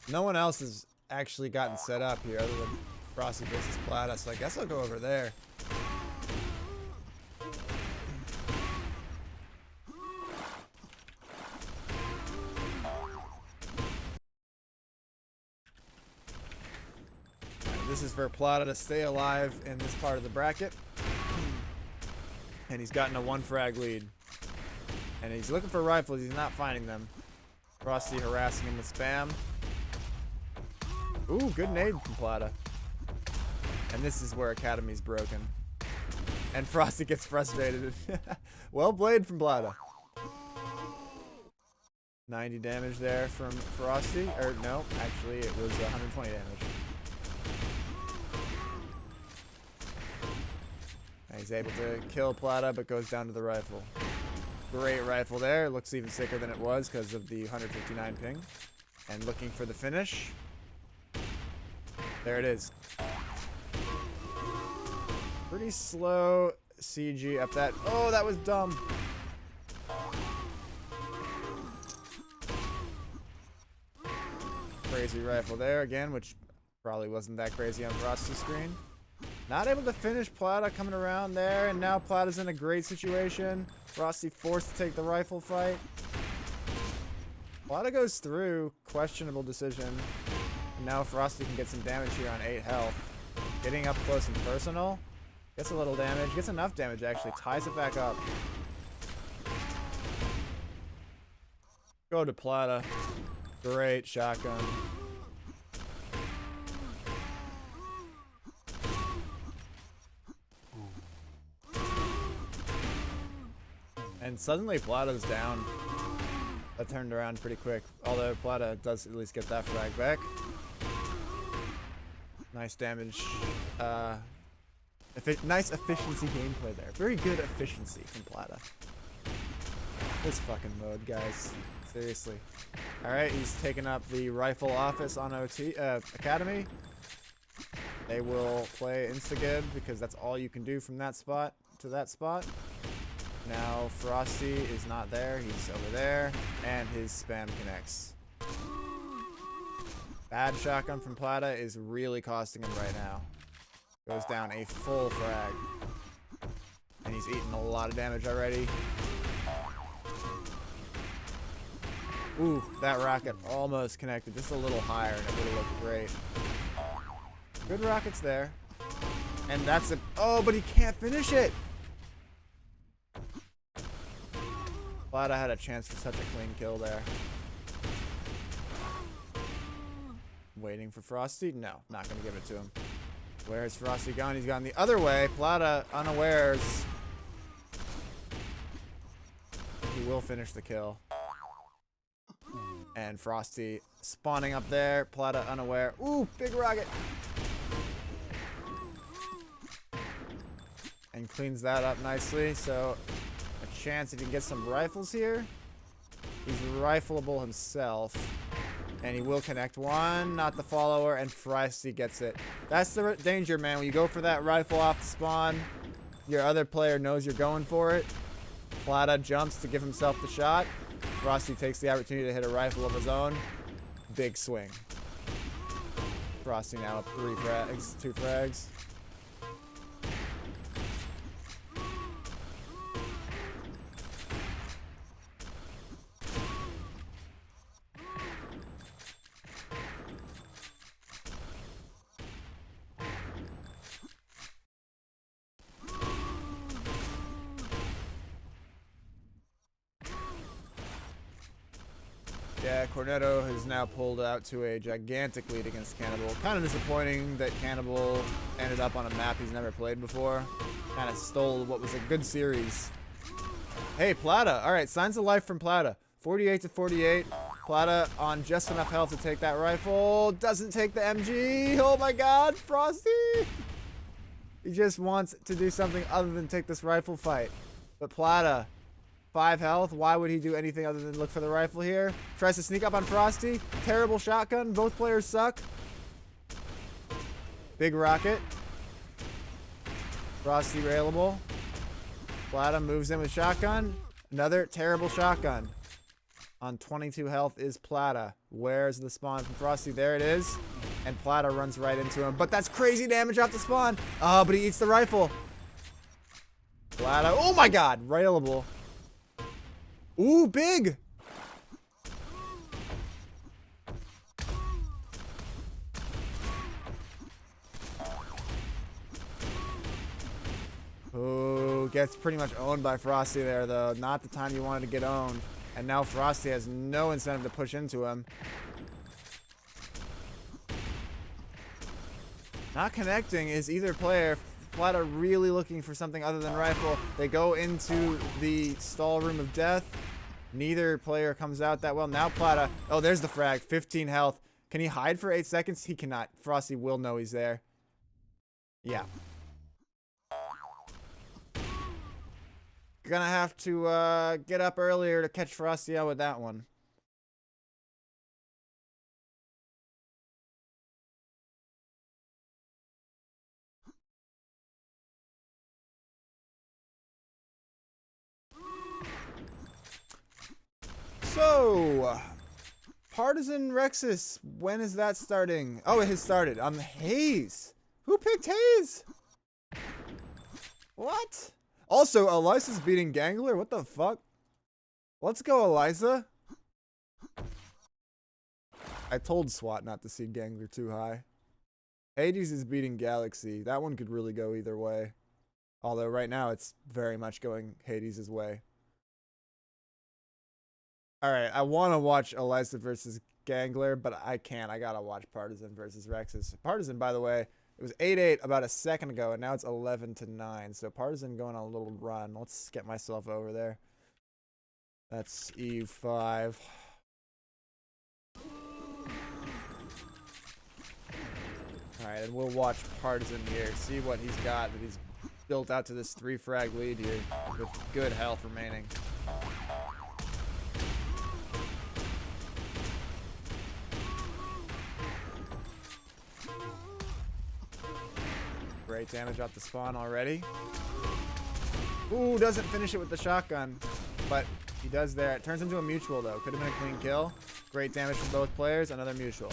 No one else has actually gotten set up here other than Frosty versus Plata, so I guess I'll go over there. This is for Plata to stay alive in this part of the bracket. And he's gotten a 1 frag lead. And he's looking for rifles, he's not finding them. Frosty harassing him with spam. Ooh, good nade from Plata. And this is where Academy's broken. And Frosty gets frustrated. Well played from Plata. 90 damage there from Frosty. Or no, actually it was 120 damage. He's able to kill Plata, but goes down to the rifle. Great rifle there. Looks even sicker than it was because of the 159 ping. And looking for the finish. There it is. Pretty slow CG up that. Oh, that was dumb. Crazy rifle there again, which probably wasn't that crazy on Frosty's screen. Not able to finish. Plata coming around there, and now Plata's in a great situation. Frosty forced to take the rifle fight. Plata goes through. Questionable decision. And now Frosty can get some damage here on 8 health. Getting up close and personal. Gets a little damage. Gets enough damage, actually. Ties it back up. Go to Plata. Great shotgun. And suddenly Plata's down. That turned around pretty quick. Although Plata does at least get that frag back. Nice damage. Nice efficiency gameplay there. Very good efficiency from Plata. This fucking mode, guys. Seriously. Alright, he's taken up the rifle office on Academy. They will play Instagib because that's all you can do from that spot to that spot. Now Frosty is not there, he's over there, and his spam connects. Bad shotgun from Plata is really costing him right now. Goes down a full frag. And he's eaten a lot of damage already. Ooh, that rocket almost connected, just a little higher, and it would have looked great. Good rockets there. And that's it. Oh, but he can't finish it! Plata had a chance for such a clean kill there. Waiting for Frosty? No, not going to give it to him. Where's Frosty gone? He's gone the other way. Plata, unawares. He will finish the kill. And Frosty spawning up there. Plata unaware. Ooh, big rocket. And cleans that up nicely. So a chance if he can get some rifles here. He's rifleable himself. And he will connect one, not the follower, and Frosty gets it. That's the danger, man. When you go for that rifle off the spawn, your other player knows you're going for it. Plata jumps to give himself the shot. Frosty takes the opportunity to hit a rifle of his own. Big swing. Frosty now up 2 frags. Yeah, Cornetto has now pulled out to a gigantic lead against Cannibal. Kind of disappointing that Cannibal ended up on a map he's never played before. Kind of stole what was a good series. Hey, Plata. All right, signs of life from Plata. 48 to 48. Plata on just enough health to take that rifle. Doesn't take the MG. Oh my God, Frosty. He just wants to do something other than take this rifle fight. But Plata, 5 health. Why would he do anything other than look for the rifle here? Tries to sneak up on Frosty. Terrible shotgun. Both players suck. Big rocket. Frosty railable. Plata moves in with shotgun. Another terrible shotgun. On 22 health is Plata. Where's the spawn from Frosty? There it is. And Plata runs right into him. But that's crazy damage off the spawn. Oh, but he eats the rifle. Plata. Oh my God. Railable. Ooh, big. Oh, gets pretty much owned by Frosty there, though. Not the time you wanted to get owned. And now Frosty has no incentive to push into him. Not connecting is either player. Plata really looking for something other than rifle. They go into the stall room of death. Neither player comes out that well. Now Plata. Oh, there's the frag. 15 health. Can he hide for 8 seconds? He cannot. Frosty will know he's there. Yeah. Gonna have to get up earlier to catch Frosty out with that one. So, Partisan Rexus, when is that starting? Oh, it has started. Hayes. Who picked Hayes? What? Also, Eliza's beating Gangler? What the fuck? Let's go, Eliza. I told SWAT not to see Gangler too high. Hades is beating Galaxy. That one could really go either way. Although right now it's very much going Hades' way. Alright, I want to watch Eliza versus Gangler, but I can't. I gotta watch Partisan versus Rexus. Partisan, by the way, it was 8-8 about a second ago, and now it's 11-9. So Partisan going on a little run. Let's get myself over there. That's E5. Alright, and we'll watch Partisan here. See what he's got that he's built out to this 3-frag lead here with good health remaining. Great damage off the spawn already. Ooh, doesn't finish it with the shotgun, but he does there. It turns into a mutual, though. Could have been a clean kill. Great damage from both players. Another mutual.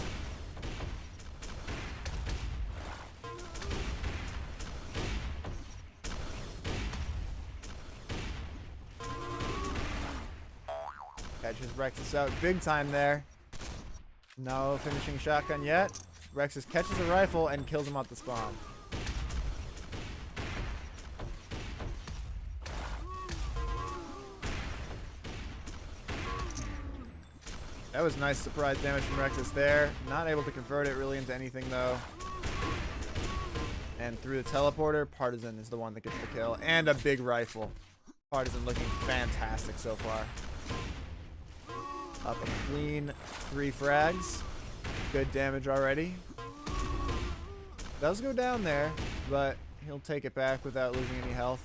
Catches Rexus out big time there. No finishing shotgun yet. Rexus catches a rifle and kills him off the spawn. That was nice surprise damage from Rexus there. Not able to convert it really into anything, though. And through the teleporter, Partisan is the one that gets the kill. And a big rifle. Partisan looking fantastic so far. Up a clean 3 frags. Good damage already. Does go down there, but he'll take it back without losing any health.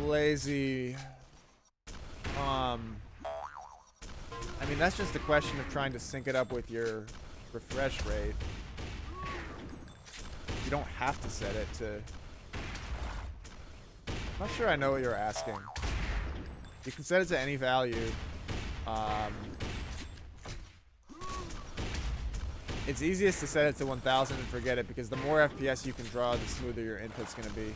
Lazy. I mean, that's just a question of trying to sync it up with your refresh rate. You don't have to set it to... I'm not sure I know what you're asking. You can set it to any value. It's easiest to set it to 1000 and forget it, because the more FPS you can draw, the smoother your input's going to be.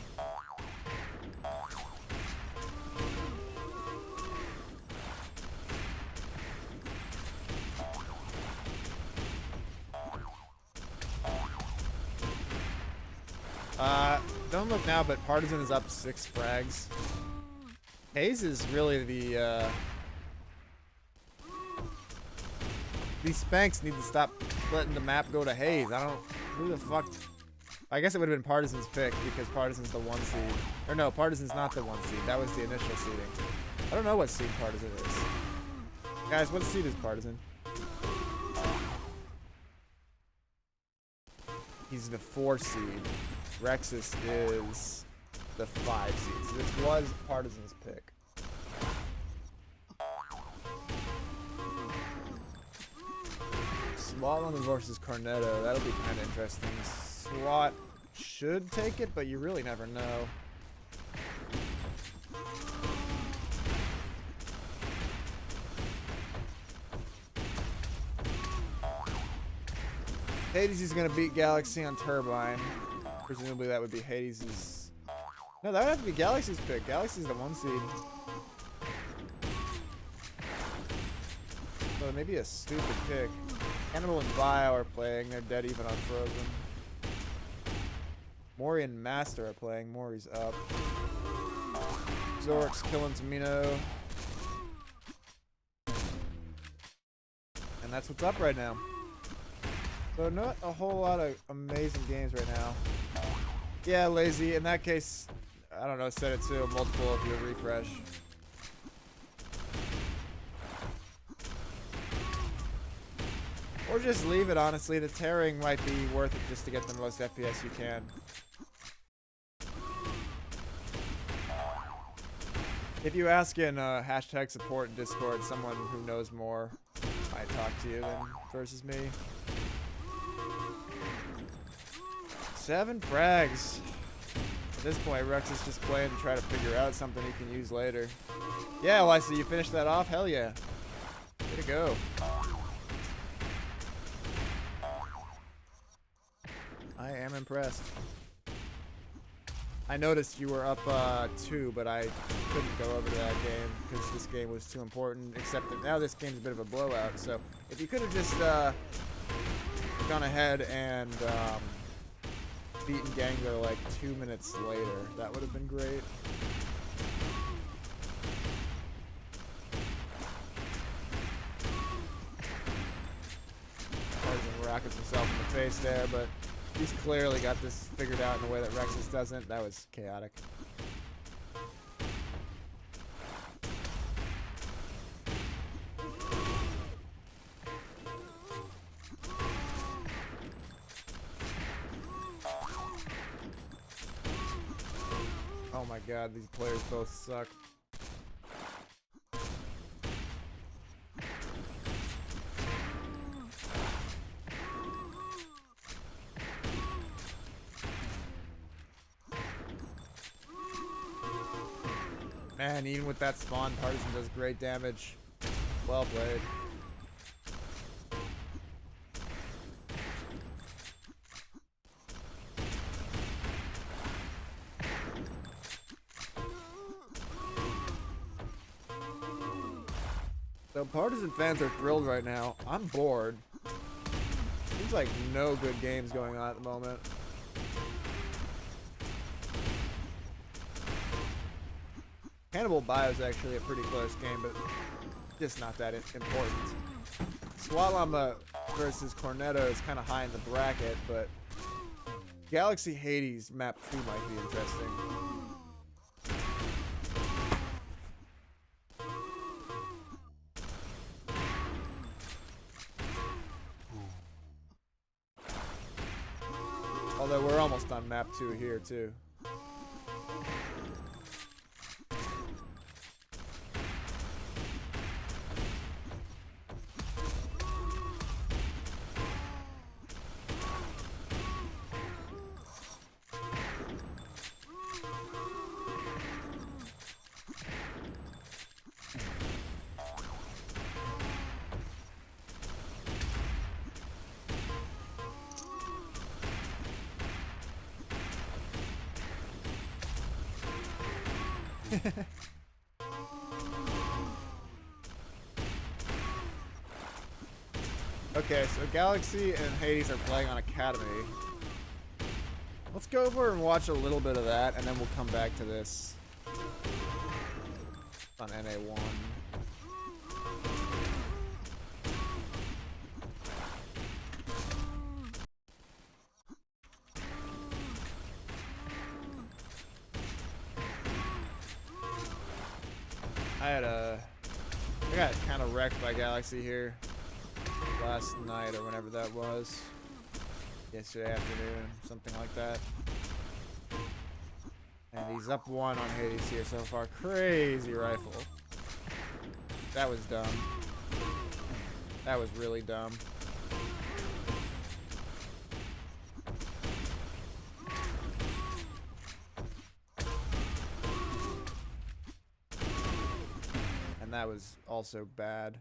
don't look now, but Partisan is up 6 frags. Hayes is really the, these Spanks need to stop letting the map go to Hayes. I don't, who the fuck? I guess it would have been Partisan's pick because Partisan's the 1 seed. Or no, Partisan's not the 1 seed. That was the initial seeding. I don't know what seed Partisan is. Guys, what seed is Partisan? He's the 4 seed. Rexus is the 5 seed. So this was Partisan's pick. SWAT versus Cornetto. That'll be kind of interesting. SWAT should take it, but you really never know. Hades is going to beat Galaxy on Turbine. Presumably that would be Hades'... No, that would have to be Galaxy's pick. Galaxy's the 1 seed. So maybe a stupid pick. Cannibal and Bio are playing. They're dead even on Frozen. Mori and Master are playing. Mori's up. Zork's killing Tamino. And that's what's up right now. So not a whole lot of amazing games right now. Yeah, lazy. In that case, I don't know, set it to a multiple of your refresh. Or just leave it, honestly. The tearing might be worth it just to get the most FPS you can. If you ask in hashtag support in Discord, someone who knows more might talk to you than versus me. 7 frags. At this point, Rex is just playing to try to figure out something he can use later. Yeah, Lysa, you finished that off? Hell yeah. Way to go. I am impressed. I noticed you were up 2, but I couldn't go over to that game because this game was too important, except that now this game's a bit of a blowout. So if you could have just gone ahead and beaten Gangler like 2 minutes later, that would have been great. Tarzan rockets himself in the face there, but he's clearly got this figured out in a way that Rexus doesn't. That was chaotic. Oh my god, these players both suck. Man, even with that spawn, Partisan does great damage. Well played. So Partisan fans are thrilled right now. I'm bored. Seems like no good games going on at the moment. Cannibal Bio is actually a pretty close game, but just not that important. Swalama versus Cornetto is kind of high in the bracket, but Galaxy Hades map 2 might be interesting. Although we're almost on map 2 here too. Okay, so Galaxy and Hades are playing on Academy. Let's go over and watch a little bit of that, and then we'll come back to this on NA1. I got kind of wrecked by Galaxy here last night or whenever that was. Yesterday afternoon, something like that. And he's up 1 on Hades here so far. Crazy rifle. That was dumb. That was really dumb. And that was also bad.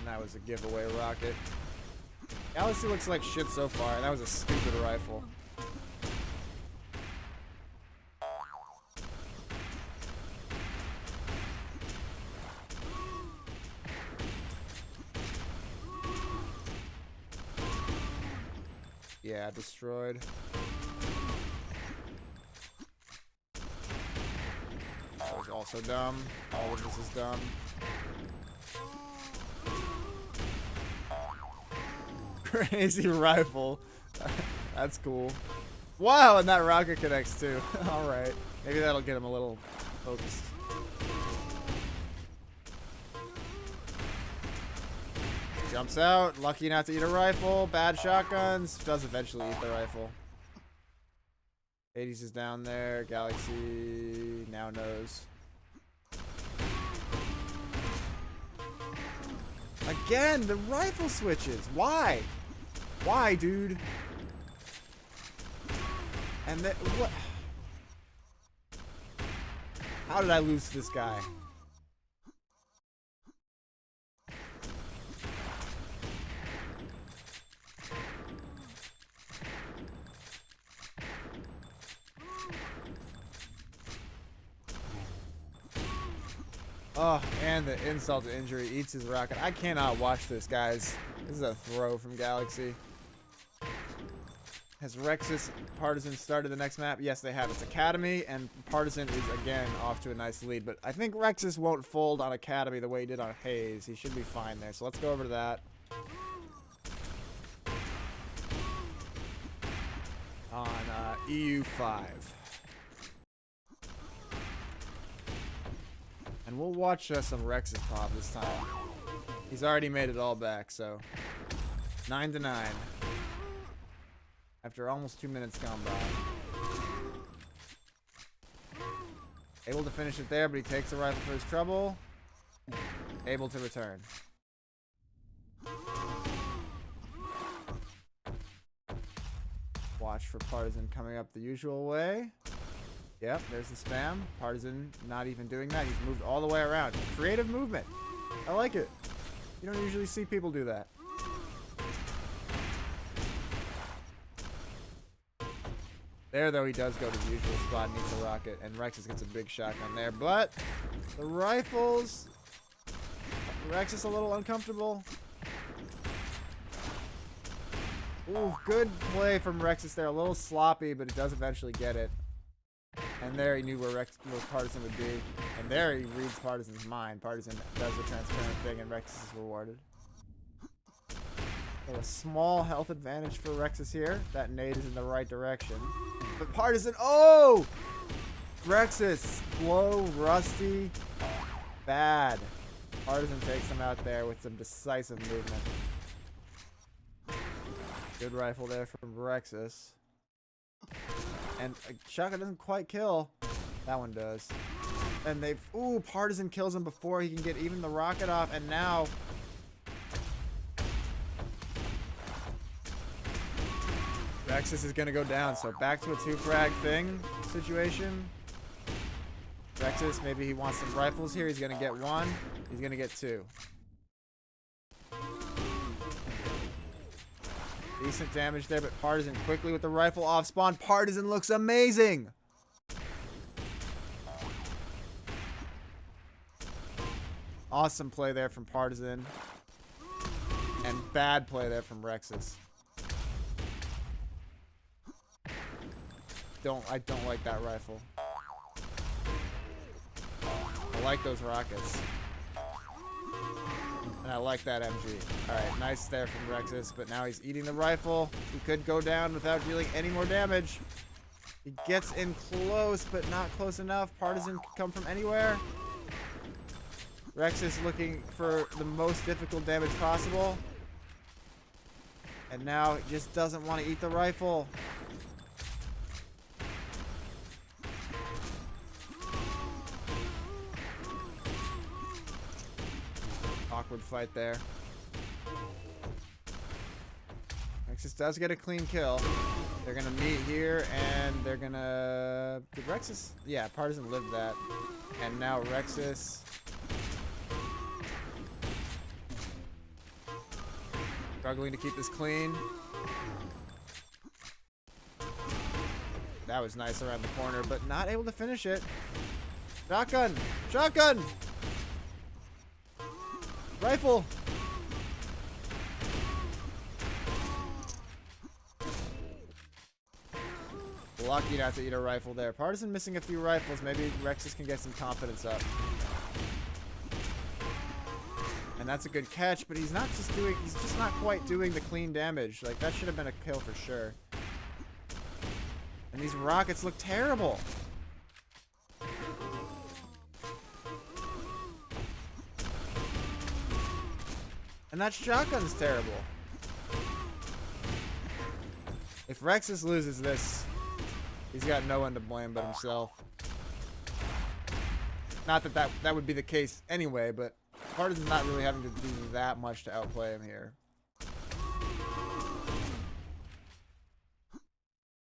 That was a giveaway rocket. Galaxy looks like shit so far, and that was a stupid rifle. Yeah, destroyed. That was also dumb. All of this is dumb. Crazy rifle. That's cool. Wow, and that rocket connects too. Alright. Maybe that'll get him a little focused. Jumps out. Lucky not to eat a rifle. Bad shotguns. Does eventually eat the rifle. Hades is down there. Galaxy now knows. Again, the rifle switches. Why? Why, dude? And then what? How did I lose to this guy? Oh, and the insult to injury eats his rocket. I cannot watch this, guys. This is a throw from Galaxy. Has Rexus Partisan started the next map? Yes, they have. It's Academy, and Partisan is, again, off to a nice lead. But I think Rexus won't fold on Academy the way he did on Haze. He should be fine there. So let's go over to that. On EU5. And we'll watch some Rexus pop this time. He's already made it all back, so 9-9. After almost 2 minutes gone by. Able to finish it there, but he takes the rifle for his trouble. Able to return. Watch for Partisan coming up the usual way. Yep, there's the spam. Partisan not even doing that. He's moved all the way around. Creative movement. I like it. You don't usually see people do that. There, though, he does go to the usual spot and eats a rocket. And Rexus gets a big shotgun there. But the rifles... Rexus a little uncomfortable. Ooh, good play from Rexus there. A little sloppy, but he does eventually get it. And there he knew where Partisan would be. And there he reads Partisan's mind. Partisan does the transparent thing, and Rexus is rewarded. So a small health advantage for Rexus here. That nade is in the right direction. But Partisan, oh! Rexus, slow, rusty, bad. Partisan takes him out there with some decisive movement. Good rifle there from Rexus. And a shotgun doesn't quite kill. That one does. And they've... Ooh, Partisan kills him before he can get even the rocket off. And now... Rexus is going to go down. So back to a 2-frag thing situation. Rexus, maybe he wants some rifles here. He's going to get 1. He's going to get 2. Decent damage there, but Partisan quickly with the rifle off spawn. Partisan looks amazing. Awesome play there from Partisan. And bad play there from Rexus. I don't like that rifle. I like those rockets. And I like that MG. Alright, nice there from Rexus, but now he's eating the rifle. He could go down without dealing any more damage. He gets in close, but not close enough. Partisan could come from anywhere. Rexus looking for the most difficult damage possible. And now he just doesn't want to eat the rifle. Awkward fight there. Rexus does get a clean kill. They're gonna meet here, and they're gonna... Did Rexus... Yeah, Partisan lived that. And now Rexus... struggling to keep this clean. That was nice around the corner, but not able to finish it. Shotgun! Shotgun! Rifle! Lucky not to eat a rifle there. Partisan missing a few rifles. Maybe Rexus can get some confidence up. And that's a good catch, but he's just not quite doing the clean damage. Like, that should have been a kill for sure. And these rockets look terrible. And that shotgun's terrible. If Rexus loses this, he's got no one to blame but himself. Not that that would be the case anyway, but Partisan's not really having to do that much to outplay him here.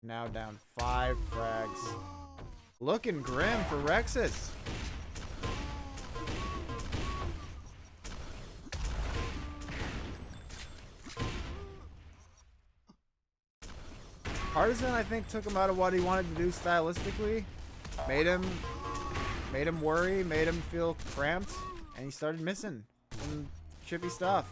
Now down 5 frags. Looking grim for Rexus. Partisan, I think, took him out of what he wanted to do stylistically. Made him worry, made him feel cramped, and he started missing some chippy stuff.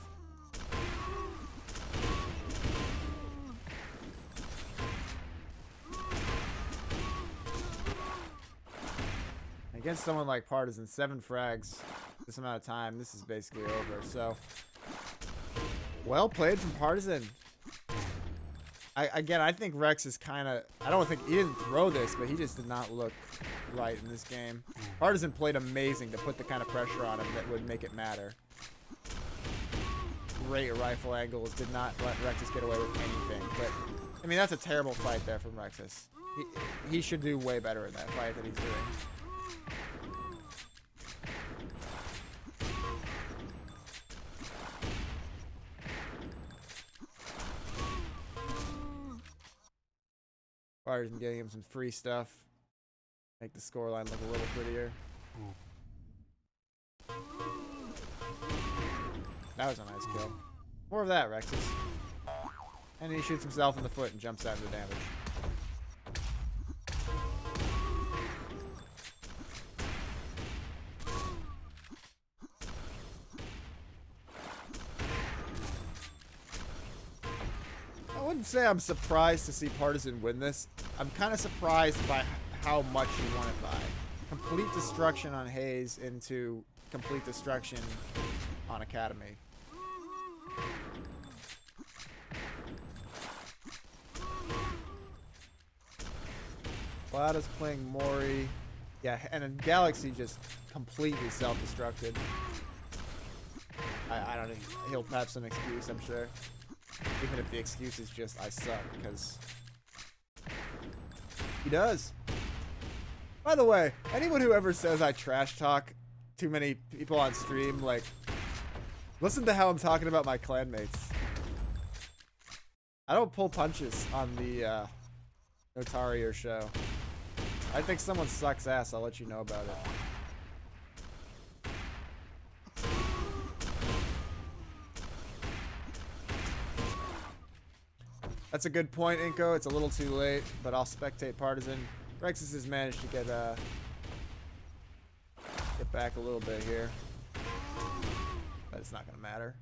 Against someone like Partisan, 7 frags this amount of time, this is basically over. So, well played from Partisan. I think Rex is kind of... I don't think... He didn't throw this, but he just did not look right in this game. Partisan played amazing to put the kind of pressure on him that would make it matter. Great rifle angles. Did not let Rexus get away with anything. But, I mean, that's a terrible fight there from Rexus. He should do way better in that fight that he's doing. Partisan getting him some free stuff. Make the scoreline look a little prettier. That was a nice kill. More of that, Rexus. And he shoots himself in the foot and jumps out of the damage. I wouldn't say I'm surprised to see Partisan win this. I'm kind of surprised by how much he won it by. Complete destruction on Hayes into complete destruction on Academy. Cloud playing Mori. Yeah, and then Galaxy just completely self-destructed. I don't know. He'll have some excuse, I'm sure. Even if the excuse is just, I suck, because he does. By the way, anyone who ever says I trash talk too many people on stream, like, listen to how I'm talking about my clanmates. I don't pull punches on the Notario show. I think someone sucks ass, I'll let you know about it. That's a good point, Inko. It's a little too late, but I'll spectate Partisan. Rexus has managed to get back a little bit here. But it's not going to matter.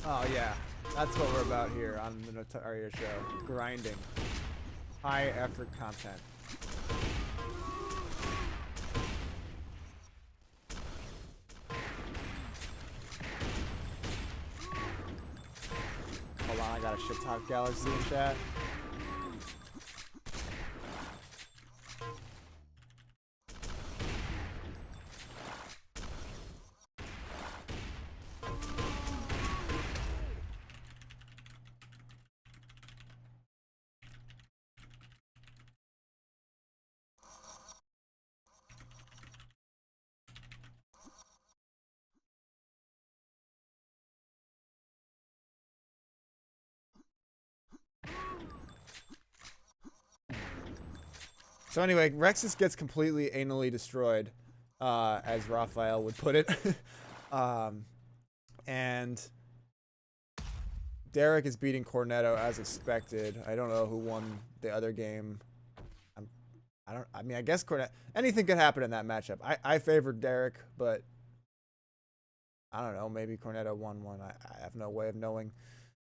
Oh yeah, that's what we're about here on the Notaria show. Grinding. High effort content. Hold on, I got a shit talk Galaxy in chat. So anyway, Rexus gets completely anally destroyed, as Raphael would put it. And Derek is beating Cornetto as expected. I don't know who won the other game. I mean, I guess anything could happen in that matchup. I favored Derek, but I don't know. Maybe Cornetto won one. I have no way of knowing.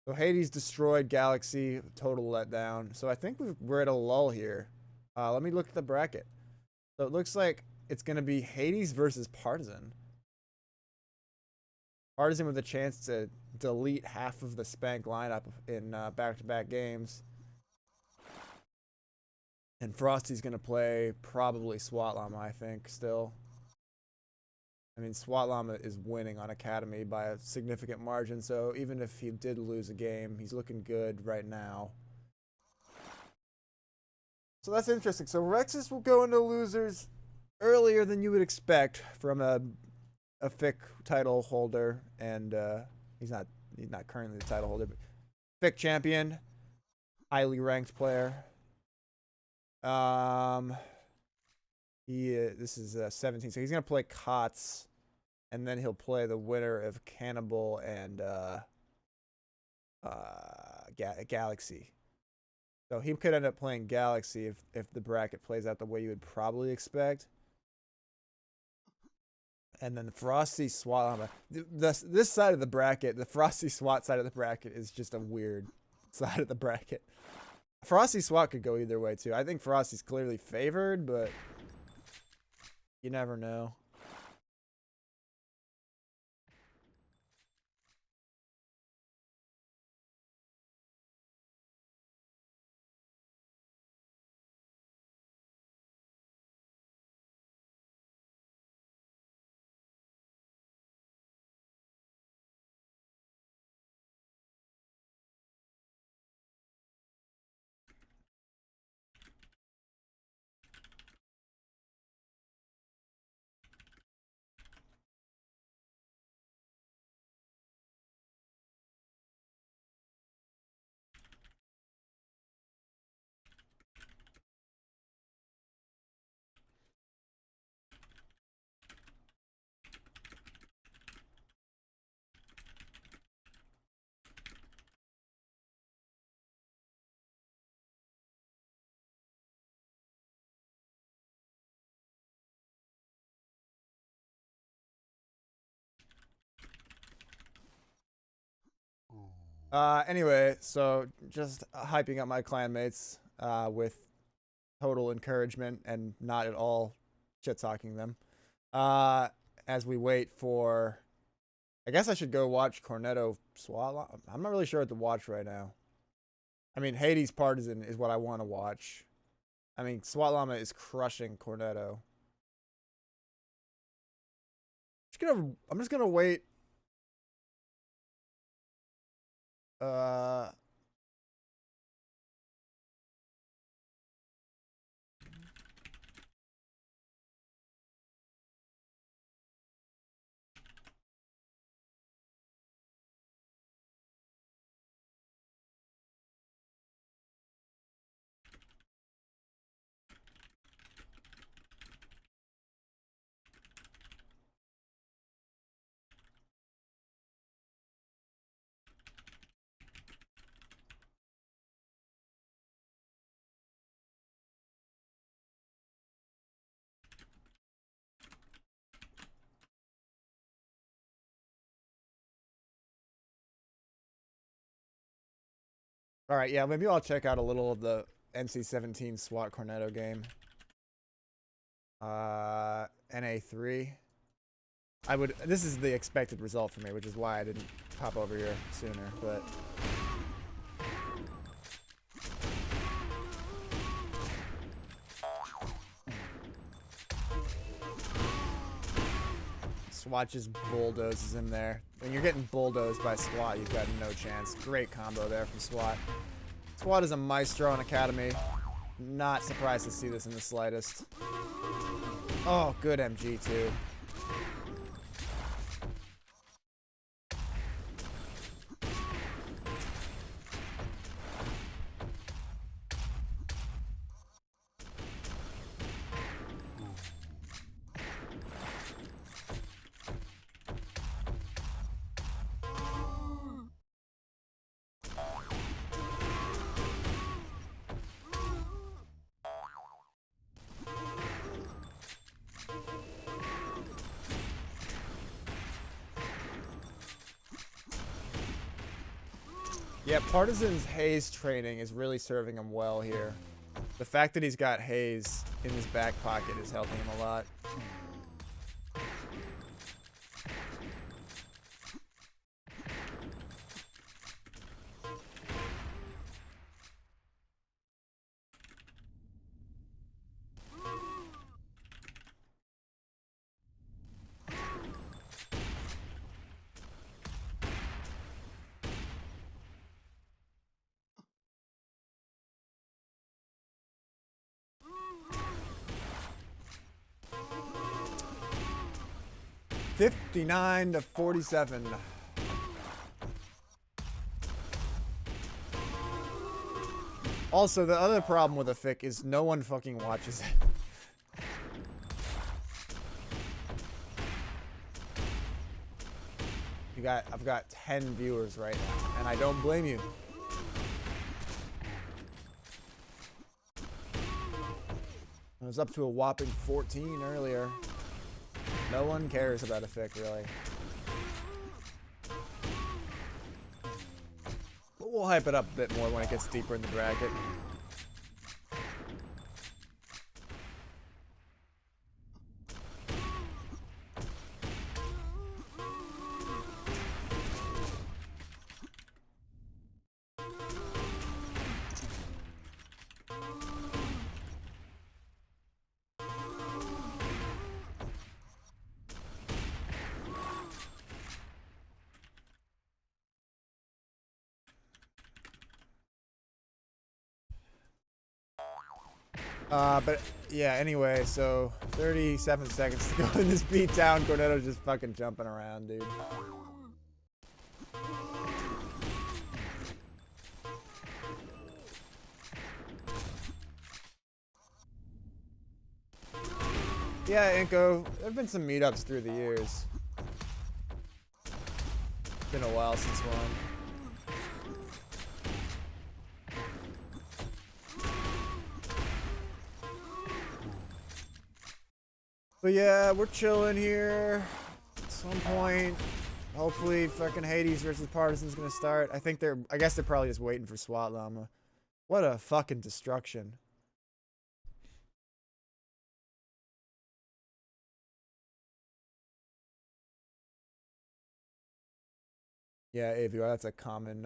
So Hades destroyed Galaxy. Total letdown. So I think we're at a lull here. Let me look at the bracket. So it looks like it's going to be Hades versus Partisan. Partisan with a chance to delete half of the Spank lineup in back-to-back games. And Frosty's going to play probably SWAT Llama, I think, still. I mean, SWAT Llama is winning on Academy by a significant margin, so even if he did lose a game, he's looking good right now. So that's interesting. So Rexus will go into losers earlier than you would expect from a FIC title holder, and he's not currently the title holder, but FIC champion, highly ranked player. This is 17, so he's gonna play Kots, and then he'll play the winner of Cannibal and Galaxy. So he could end up playing Galaxy if the bracket plays out the way you would probably expect. And then the Frosty SWAT, this side of the bracket, the Frosty SWAT side of the bracket is just a weird side of the bracket. Frosty SWAT could go either way too. I think Frosty's clearly favored, but you never know. Anyway, so just hyping up my clanmates with total encouragement and not at all shit talking them. As we wait for, I guess I should go watch Cornetto SWAT. I'm not really sure what to watch right now. I mean, Hades Partisan is what I want to watch. I mean, SWAT Llama is crushing Cornetto. I'm just gonna wait. All right, yeah, maybe I'll check out a little of the NC-17 SWAT Cornetto game. NA3. This is the expected result for me, which is why I didn't pop over here sooner, but... SWAT just bulldozes him there. When you're getting bulldozed by SWAT, you've got no chance. Great combo there from SWAT. SWAT is a maestro in Academy. Not surprised to see this in the slightest. Oh, good MG too. Yeah, Partisan's haze training is really serving him well here. The fact that he's got haze in his back pocket is helping him a lot. $59-47. Also, the other problem with effic is no one fucking watches it. I've got 10 viewers right now, and I don't blame you. I was up to a whopping 14 earlier. No one cares about effic, really. But we'll hype it up a bit more when it gets deeper in the bracket. But yeah, anyway, so 37 seconds to go in this beatdown. Cornetto's just fucking jumping around, dude. Yeah, Inko, there have been some meetups through the years. It's been a while since one. But yeah, we're chilling here. At some point, hopefully fucking Hades versus Partisan's gonna start. I guess they're probably just waiting for SWAT Llama. What a fucking destruction. Yeah, AVR, that's a common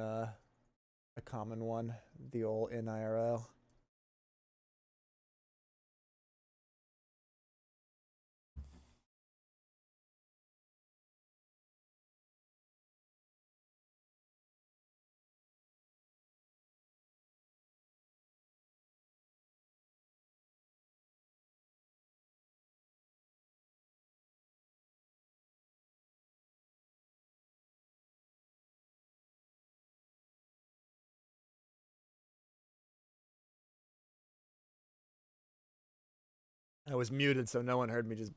one. The old NIRL. I was muted, so no one heard me just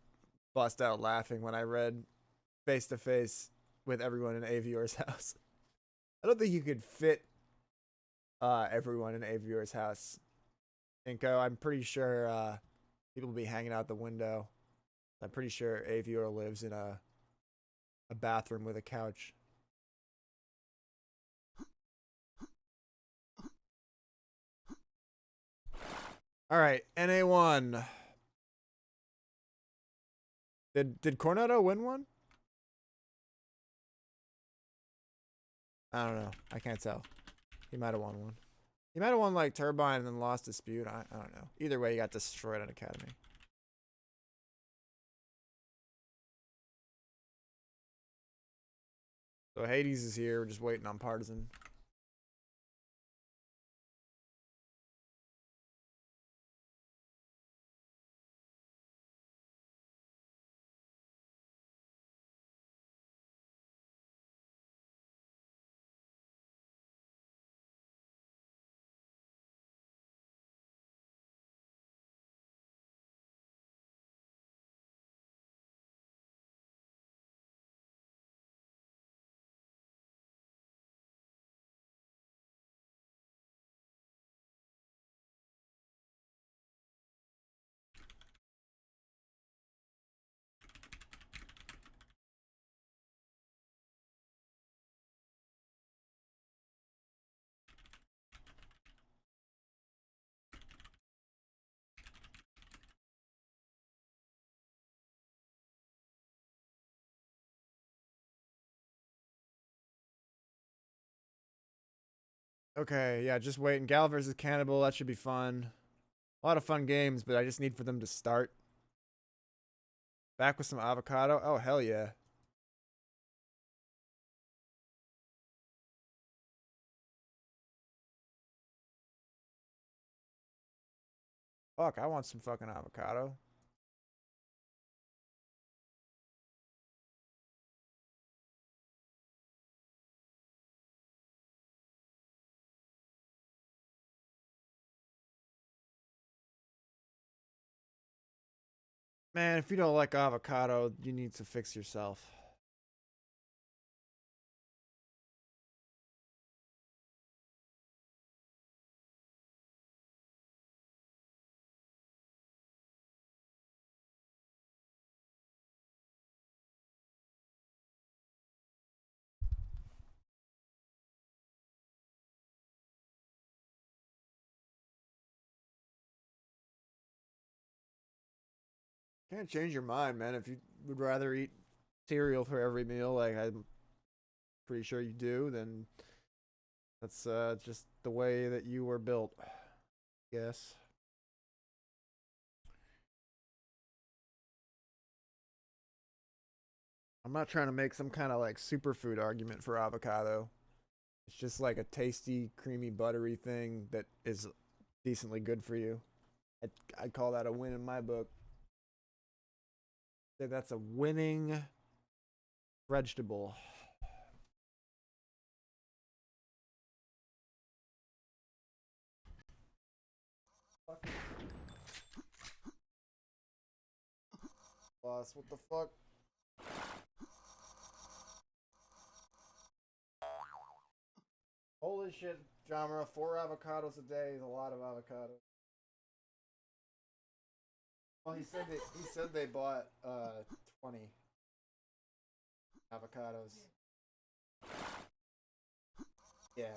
bust out laughing when I read face to face with everyone in Avior's house. I don't think you could fit everyone in Avior's house. Inko, I'm pretty sure people will be hanging out the window. I'm pretty sure Avior lives in a bathroom with a couch. All right, NA1. Did Cornetto win one? I don't know. I can't tell. He might have won one. He might have won like Turbine and then lost Dispute. I don't know. Either way, he got destroyed on Academy. So Hades is here. We're just waiting on Partisan. Okay, yeah, just waiting. Gal versus Cannibal. That should be fun. A lot of fun games, but I just need for them to start. Back with some avocado. Oh, hell yeah. Fuck, I want some fucking avocado. Man, if you don't like avocado, you need to fix yourself. Can't change your mind, man. If you would rather eat cereal for every meal, like I'm pretty sure you do, then that's just the way that you were built. Yes. I'm not trying to make some kind of like superfood argument for avocado. It's just like a tasty, creamy, buttery thing that is decently good for you. I'd call that a win in my book. That's a winning vegetable. Boss, what the fuck? Holy shit, Jamra, 4 avocados a day is a lot of avocados. Well, he said they bought 20 avocados. Yeah.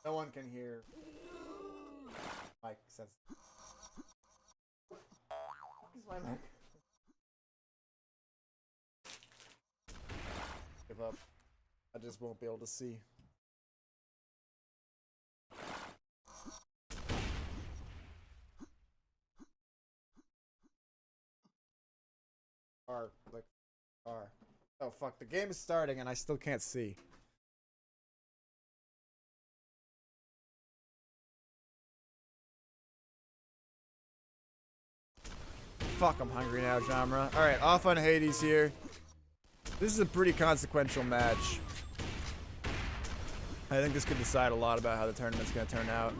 No one can hear Mike says. Is my mic? Give up. I just won't be able to see. R, like R. Oh fuck, the game is starting and I still can't see. Fuck, I'm hungry now, Jamra. Alright, off on Hades here. This is a pretty consequential match. I think this could decide a lot about how the tournament's gonna turn out.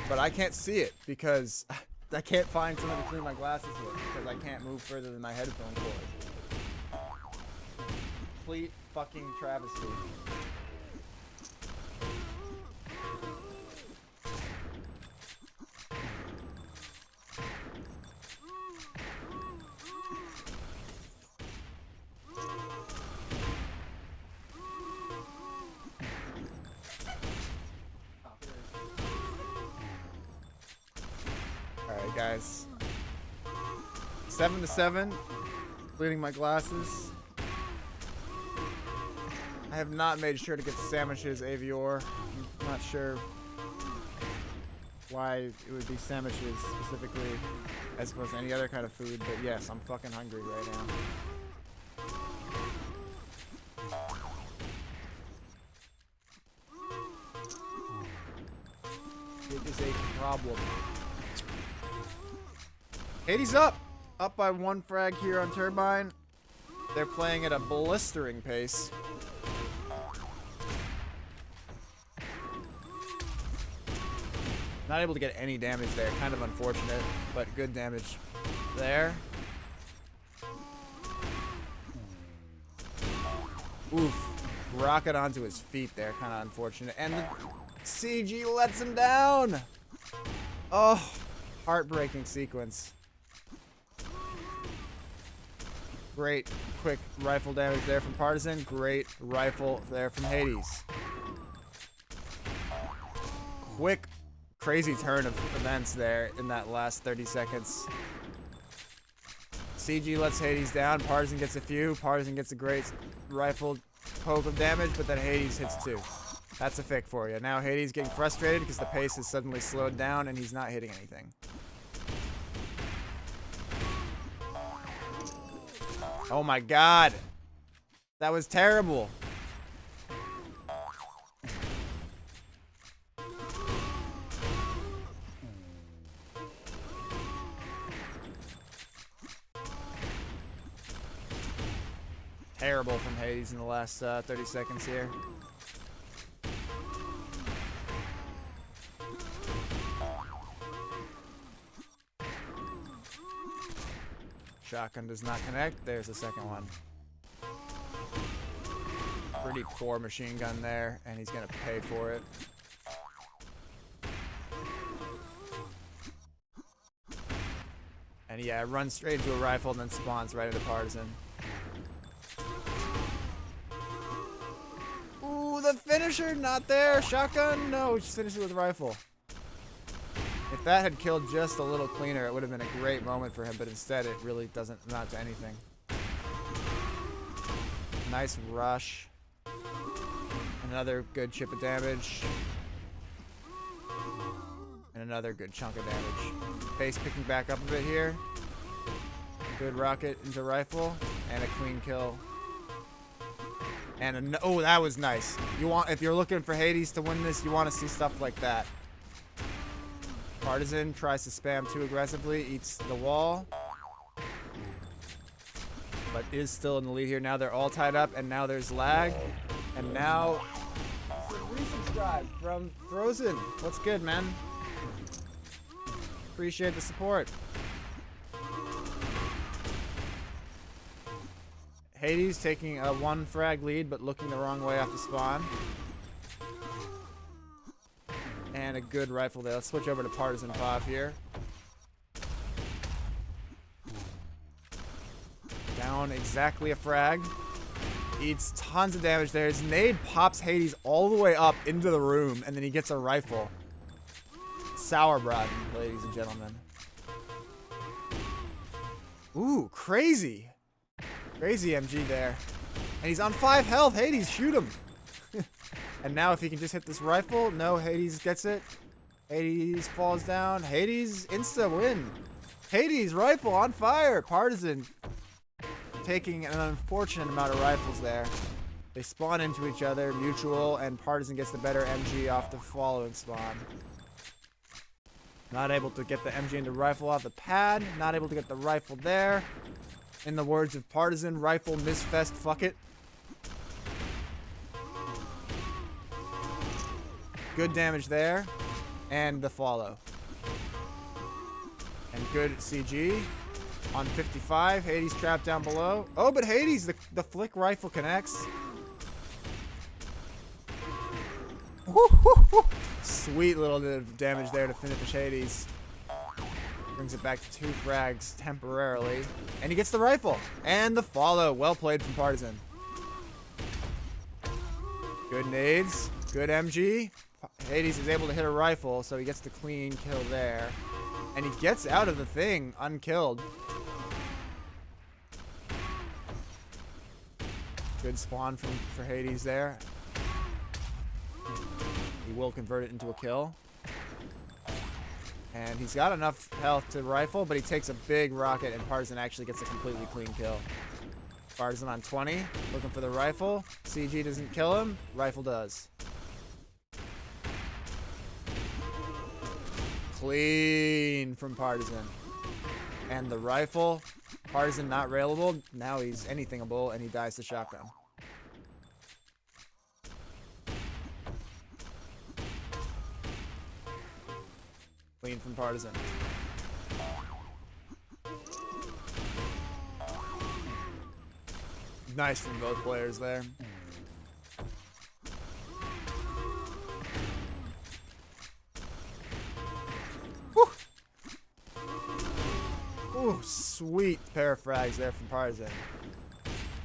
But I can't see it because I can't find something to clean my glasses with because I can't move further than my headphone cord. Complete fucking travesty. guys. 7-7. Bleeding my glasses. I have not made sure to get the sandwiches, Avior. I'm not sure why it would be sandwiches specifically as opposed to any other kind of food, but yes, I'm fucking hungry right now. It is a problem. Hades up! Up by 1 frag here on Turbine. They're playing at a blistering pace. Not able to get any damage there. Kind of unfortunate, but good damage there. Oof. Rocket onto his feet there. Kind of unfortunate. And the CG lets him down. Oh, heartbreaking sequence. Great quick rifle damage there from Partisan. Great rifle there from Hades. Quick, crazy turn of events there in that last 30 seconds. CG lets Hades down. Partisan gets a few. Partisan gets a great rifle poke of damage, but then Hades hits 2. That's a fic for you. Now Hades getting frustrated because the pace has suddenly slowed down and he's not hitting anything. Oh my god. That was terrible. Terrible from Hades in the last 30 seconds here. Shotgun does not connect. There's the second one. Pretty poor machine gun there, and he's gonna pay for it. And yeah, runs straight into a rifle and then spawns right into Partisan. Ooh, the finisher not there. Shotgun? No, just finished it with a rifle. If that had killed just a little cleaner, it would have been a great moment for him, but instead it really doesn't amount to anything. Nice rush. Another good chip of damage. And another good chunk of damage. Base picking back up a bit here. Good rocket into rifle. And a clean kill. And oh, that was nice. If you're looking for Hades to win this, you want to see stuff like that. Partisan tries to spam too aggressively, eats the wall. But is still in the lead here. Now they're all tied up, and now there's lag. And now, resubscribe from Frozen. What's good, man? Appreciate the support. Hades taking a 1 frag lead, but looking the wrong way off the spawn. And a good rifle there. Let's switch over to Partisan Pop here. Down exactly a frag. Eats tons of damage there. His nade pops Hades all the way up into the room, and then he gets a rifle. Sauerbraten, ladies and gentlemen. Ooh, crazy. Crazy MG there. And he's on 5 health. Hades, shoot him. And now if he can just hit this rifle, no, Hades gets it. Hades falls down. Hades insta win. Hades rifle on fire. Partisan taking an unfortunate amount of rifles there. They spawn into each other, mutual, and Partisan gets the better MG off the following spawn. Not able to get the MG into rifle off the pad. Not able to get the rifle there. In the words of Partisan, rifle misfest, fuck it. Good damage there. And the follow. And good CG. On 55. Hades trapped down below. Oh, but Hades, the flick rifle connects. Woo-hoo-hoo. Sweet little bit of damage there to finish Hades. Brings it back to 2 frags temporarily. And he gets the rifle. And the follow. Well played from Partisan. Good nades. Good MG. Hades is able to hit a rifle, so he gets the clean kill there. And he gets out of the thing unkilled. Good spawn for Hades there. He will convert it into a kill. And he's got enough health to rifle, but he takes a big rocket, and Partisan actually gets a completely clean kill. Partisan on 20, looking for the rifle. CG doesn't kill him. Rifle does. Clean from Partisan. And the rifle, Partisan not railable. Now he's anythingable, and he dies to shotgun. Clean from Partisan. Nice from both players there. Whew. Ooh, sweet pair of frags there from Partisan.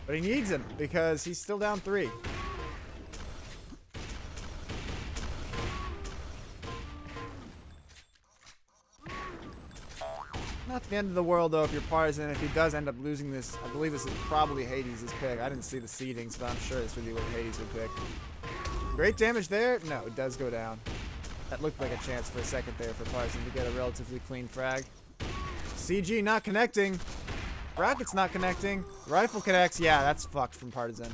But he needs him because he's still down 3. Not the end of the world, though, if you're Partisan. If he does end up losing this, I believe this is probably Hades' pick. I didn't see the seedings, but I'm sure this would be what Hades would pick. Great damage there. No, it does go down. That looked like a chance for a second there for Partisan to get a relatively clean frag. CG not connecting. Rocket's not connecting. Rifle connects. Yeah, that's fucked from Partisan.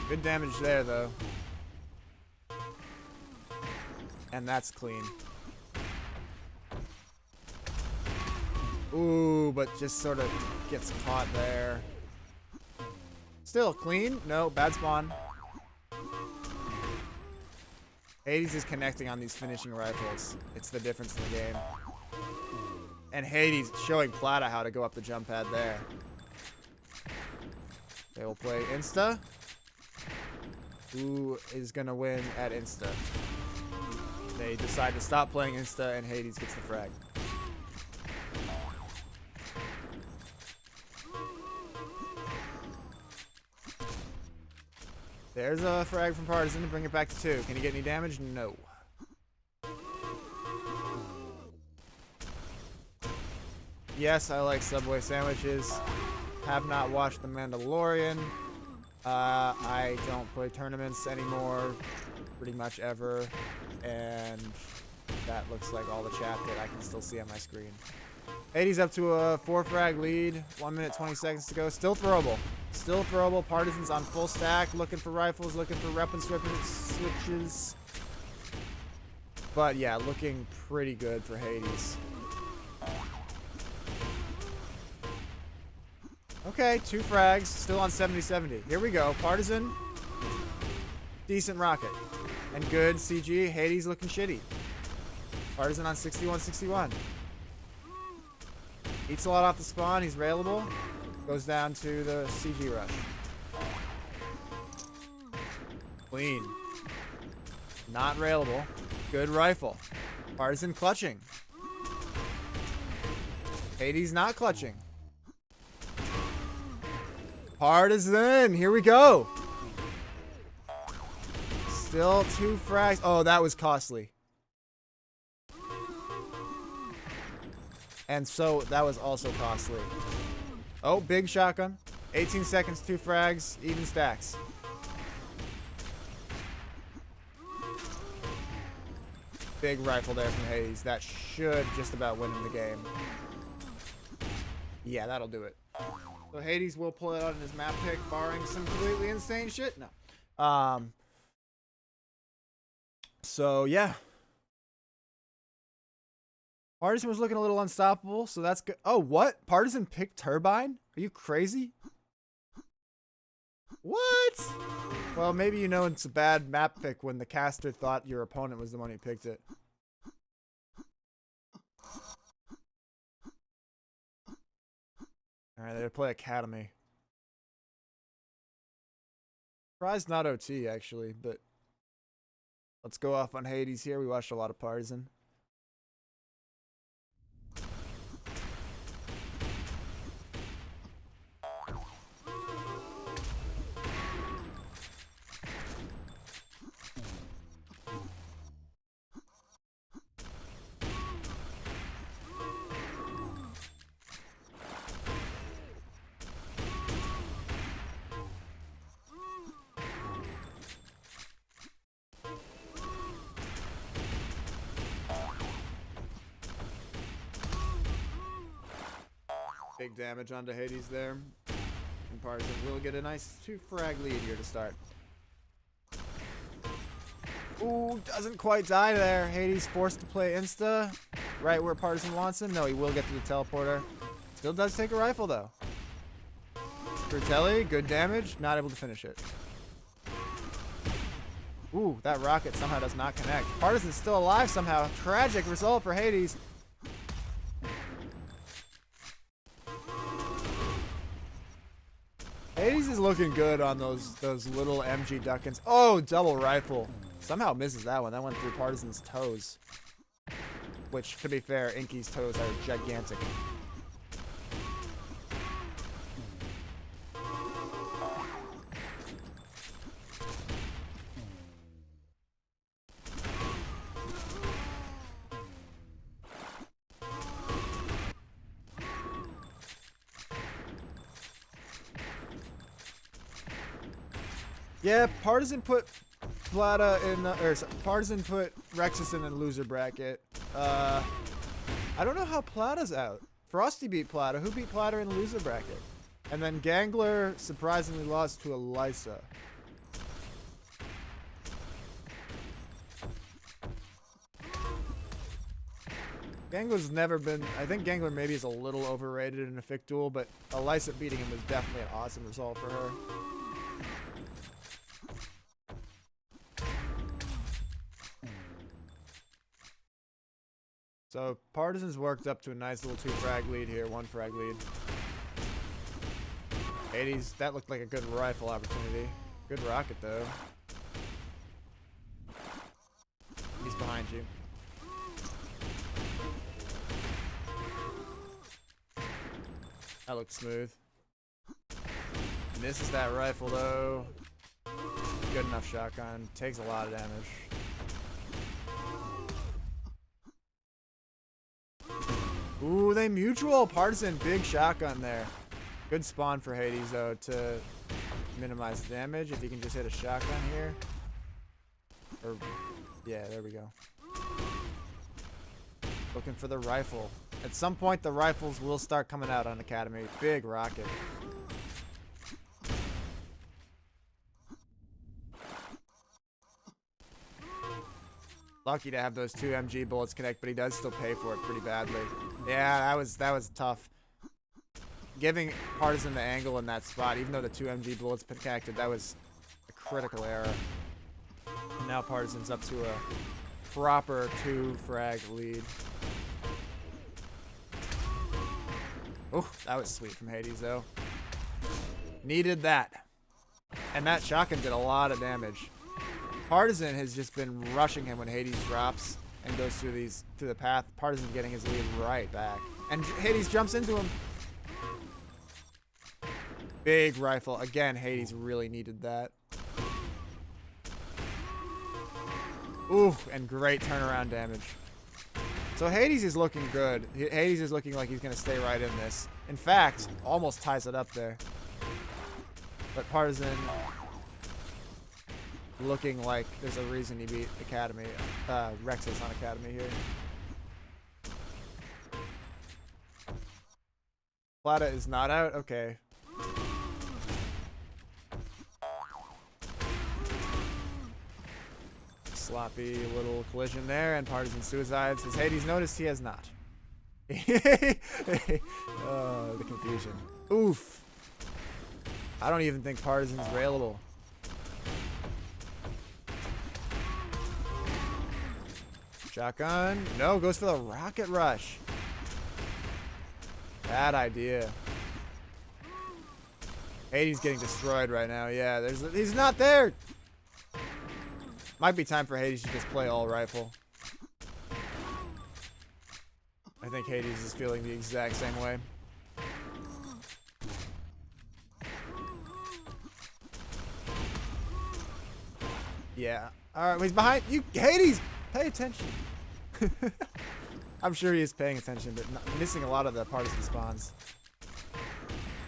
Good damage there, though. And that's clean. Ooh, but just sort of gets caught there. Still clean. No, bad spawn. Hades is connecting on these finishing rifles. It's the difference in the game. And Hades showing Plata how to go up the jump pad there. They will play Insta. Who is going to win at Insta? They decide to stop playing Insta, and Hades gets the frag. There's a frag from Partisan to bring it back to 2. Can he get any damage? No. Yes, I like Subway sandwiches. Have not watched The Mandalorian. I don't play tournaments anymore, pretty much ever. And that looks like all the chat that I can still see on my screen. Hades up to a 4 frag lead. 1 minute 20 seconds to go. Still throwable. Still throwable. Partisans on full stack. Looking for rifles. Looking for weapon switches. But yeah, looking pretty good for Hades. Okay, 2 frags. Still on 70-70. Here we go. Partisan. Decent rocket. And good CG. Hades looking shitty. Partisan on 61-61. Eats a lot off the spawn. He's railable. Goes down to the CG rush. Clean. Not railable. Good rifle. Partisan clutching. Hades not clutching. Partisan. Here we go. Still 2 frags. Oh, that was costly. And so that was also costly. Oh, big shotgun. 18 seconds, 2 frags, even stacks. Big rifle there from Hades. That should just about win him the game. Yeah, that'll do it. So Hades will pull it out in his map pick, barring some completely insane shit. No. So, yeah. Partisan was looking a little unstoppable, so that's good. Oh, what? Partisan picked Turbine? Are you crazy? What? Well, maybe you know it's a bad map pick when the caster thought your opponent was the one who picked it. Alright, they play Academy. Surprised not OT, actually, but let's go off on Hades here. We watched a lot of Partisan. Big damage onto Hades there. And Partisan will get a nice 2-frag lead here to start. Ooh, doesn't quite die there. Hades forced to play insta. Right where Partisan wants him. No, he will get to the teleporter. Still does take a rifle, though. Fratelli, good damage. Not able to finish it. Ooh, that rocket somehow does not connect. Partisan's still alive somehow. Tragic result for Hades. Hades is looking good on those little MG Duckins. Oh, double rifle. Somehow misses that one. That went through Partisan's toes. Which, to be fair, Inky's toes are gigantic. Yeah, Partisan put Plata in, Partisan put Rexus in the loser bracket. I don't know how Plata's out. Frosty beat Plata. Who beat Plata in the loser bracket? And then Gangler surprisingly lost to Elisa. Gangler's never been... I think Gangler maybe is a little overrated in a effic duel, but Elisa beating him was definitely an awesome result for her. So, Partisan's worked up to a nice little 2-frag lead here, 1-frag lead. Hades, that looked like a good rifle opportunity. Good rocket, though. He's behind you. That looked smooth. Misses that rifle, though. Good enough shotgun. Takes a lot of damage. Ooh, they mutual. Partisan, big shotgun there. Good spawn for Hades, though, to minimize the damage. If he can just hit a shotgun here. Or, yeah, there we go. Looking for the rifle. At some point, the rifles will start coming out on Academy. Big rocket. Lucky to have those 2 MG bullets connect, but he does still pay for it pretty badly. Yeah, that was tough. Giving Partisan the angle in that spot, even though the 2 MG bullets connected, that was a critical error. And now Partisan's up to a proper 2-frag lead. Oh, that was sweet from Hades, though. Needed that. And that shotgun did a lot of damage. Partisan has just been rushing him when Hades drops and goes through the path. Partisan's getting his lead right back. And Hades jumps into him. Big rifle. Again, Hades really needed that. Ooh, and great turnaround damage. So Hades is looking good. Hades is looking like he's going to stay right in this. In fact, almost ties it up there. But Partisan looking like there's a reason he beat Academy, Rexus on Academy here. Plata is not out? Okay. Sloppy little collision there, and Partisan suicides. Has Hades noticed? He has not. Oh, the confusion. Oof. I don't even think Partisan's railable. Shotgun. No, goes for the rocket rush. Bad idea. Hades getting destroyed right now. Yeah, he's not there. Might be time for Hades to just play all rifle. I think Hades is feeling the exact same way. Yeah. Alright, he's behind you. Hades! Pay attention. I'm sure he is paying attention, but missing a lot of the Partisan spawns.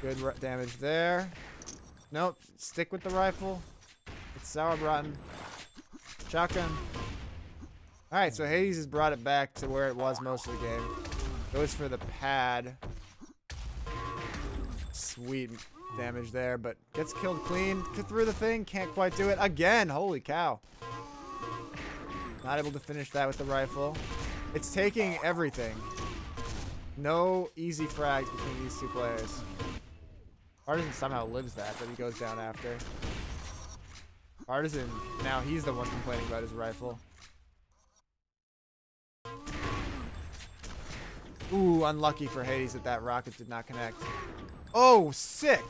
Good damage there. Nope. Stick with the rifle. It's Sauerbraten. Shotgun. Alright, so Hades has brought it back to where it was most of the game. Goes for the pad. Sweet damage there, but gets killed clean. Get through the thing. Can't quite do it. Again. Holy cow. Not able to finish that with the rifle. It's taking everything. No easy frags between these two players. Partisan somehow lives that, but he goes down after. Partisan, now he's the one complaining about his rifle. Ooh, unlucky for Hades that that rocket did not connect. Oh, sick!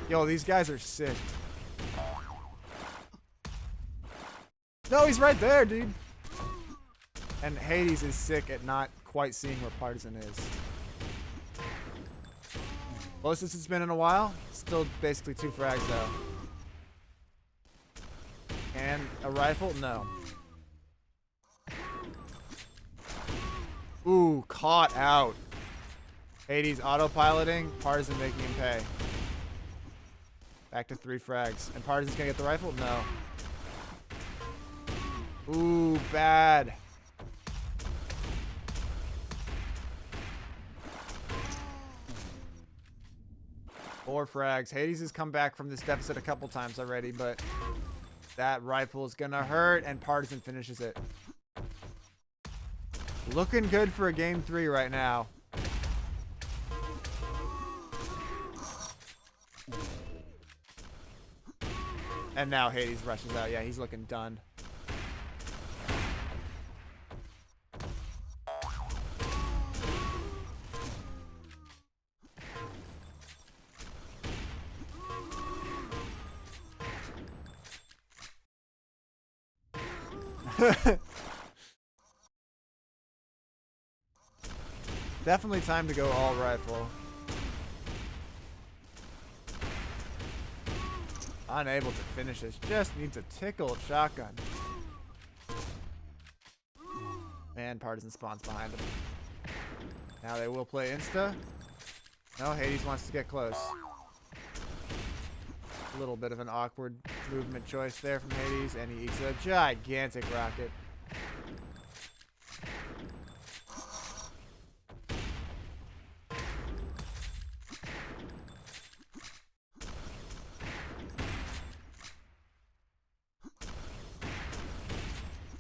Yo, these guys are sick. No, he's right there, dude. And Hades is sick at not quite seeing where Partisan is. Closest it's been in a while. Still basically 2 frags, though. And a rifle? No. Ooh, caught out. Hades autopiloting. Partisan making him pay. Back to 3 frags. And Partisan's gonna get the rifle? No. Ooh, bad. Four frags. Hades has come back from this deficit a couple times already, but that rifle is gonna hurt, and Partisan finishes it. Looking good for a game 3 right now. And now Hades rushes out. Yeah, he's looking done. Definitely time to go all rifle. Unable to finish this. Just needs a tickled shotgun. And Partisan spawns behind him. Now they will play insta. No, Hades wants to get close. A little bit of an awkward movement choice there from Hades, and he eats a gigantic rocket.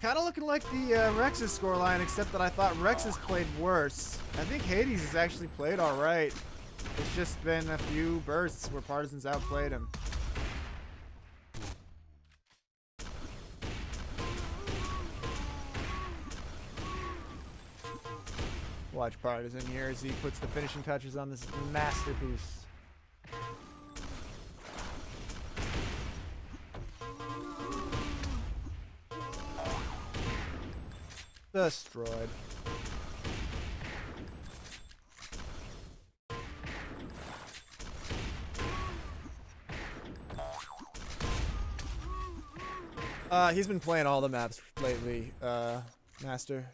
Kind of looking like the Rex's scoreline, except that I thought Rex's played worse. I think Hades has actually played alright. It's just been a few bursts where Partisan's outplayed him. Watch Partisan here as he puts the finishing touches on this masterpiece. Destroyed. He's been playing all the maps lately, Master.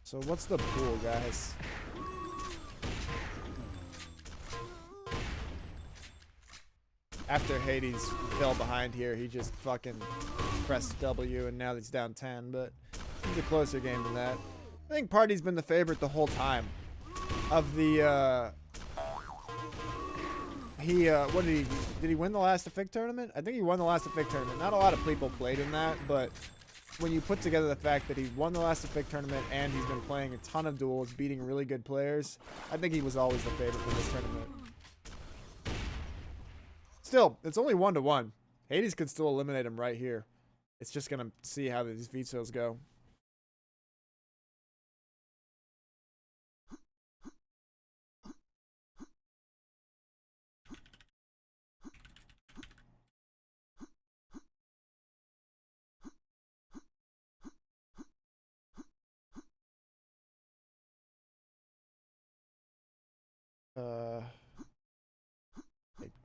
So what's the pool, guys? After Hades fell behind here, he just fucking pressed W, and now he's down 10, but it's a closer game than that. I think Party's been the favorite the whole time. Of the, what did he win the last effic tournament? I think he won the last effic tournament. Not a lot of people played in that, but when you put together the fact that he won the last effic tournament and he's been playing a ton of duels, beating really good players, I think he was always the favorite for this tournament. Still, it's only 1-1. Hades could still eliminate him right here. It's just going to see how these vetoes go.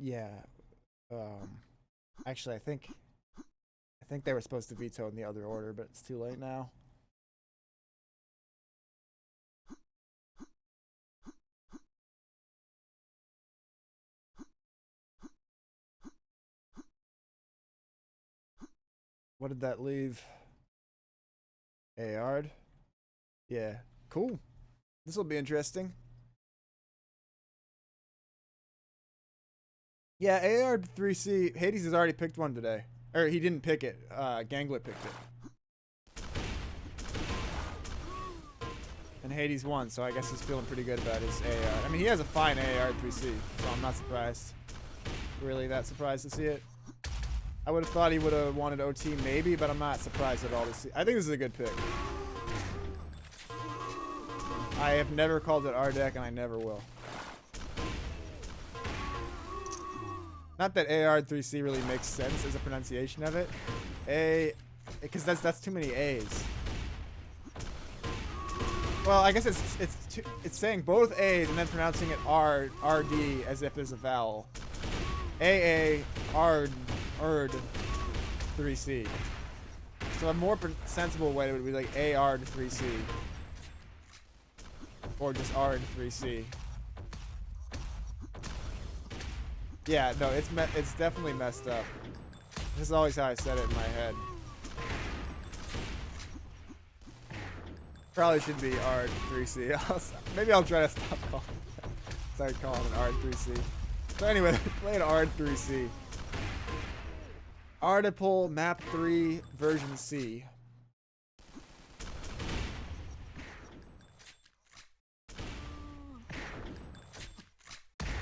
Yeah. Actually, I think I think they were supposed to veto in the other order, but it's too late now. What did that leave? Ayard? Yeah, cool. This will be interesting. Yeah, Ayard 3C. Hades has already picked one today. Or he didn't pick it. Gangler picked it. And Hades won, so I guess he's feeling pretty good about his Ayard. I mean, he has a fine Ayard 3C, so I'm not surprised. Really that surprised to see it. I would have thought he would have wanted OT maybe, but I'm not surprised at all to see. I think this is a good pick. I have never called it our deck, and I never will. Not that Ayard 3C really makes sense as a pronunciation of it. Because that's too many A's. Well, I guess it's saying both A's and then pronouncing it RD as if there's a vowel. Ard 3C. So a more sensible way would be like Ard 3C. Or just Ard 3C. Yeah, no, it's definitely messed up. This is always how I said it in my head. Probably should be Ard 3C. Maybe I'll try to stop calling it. Start calling it Ard 3C. So anyway, they played Ard 3C. Artiple Map 3 version C.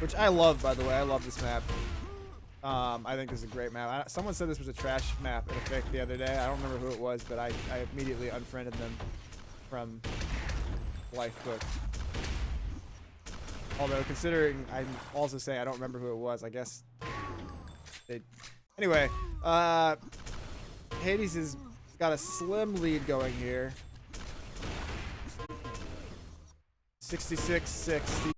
Which I love, by the way. I love this map. I think this is a great map. Someone said this was a trash map in effic the other day. I don't remember who it was, but I immediately unfriended them from Lifebook. Although, considering I'm also saying I don't remember who it was, I guess they... Anyway, Hades has got a slim lead going here. 66-60.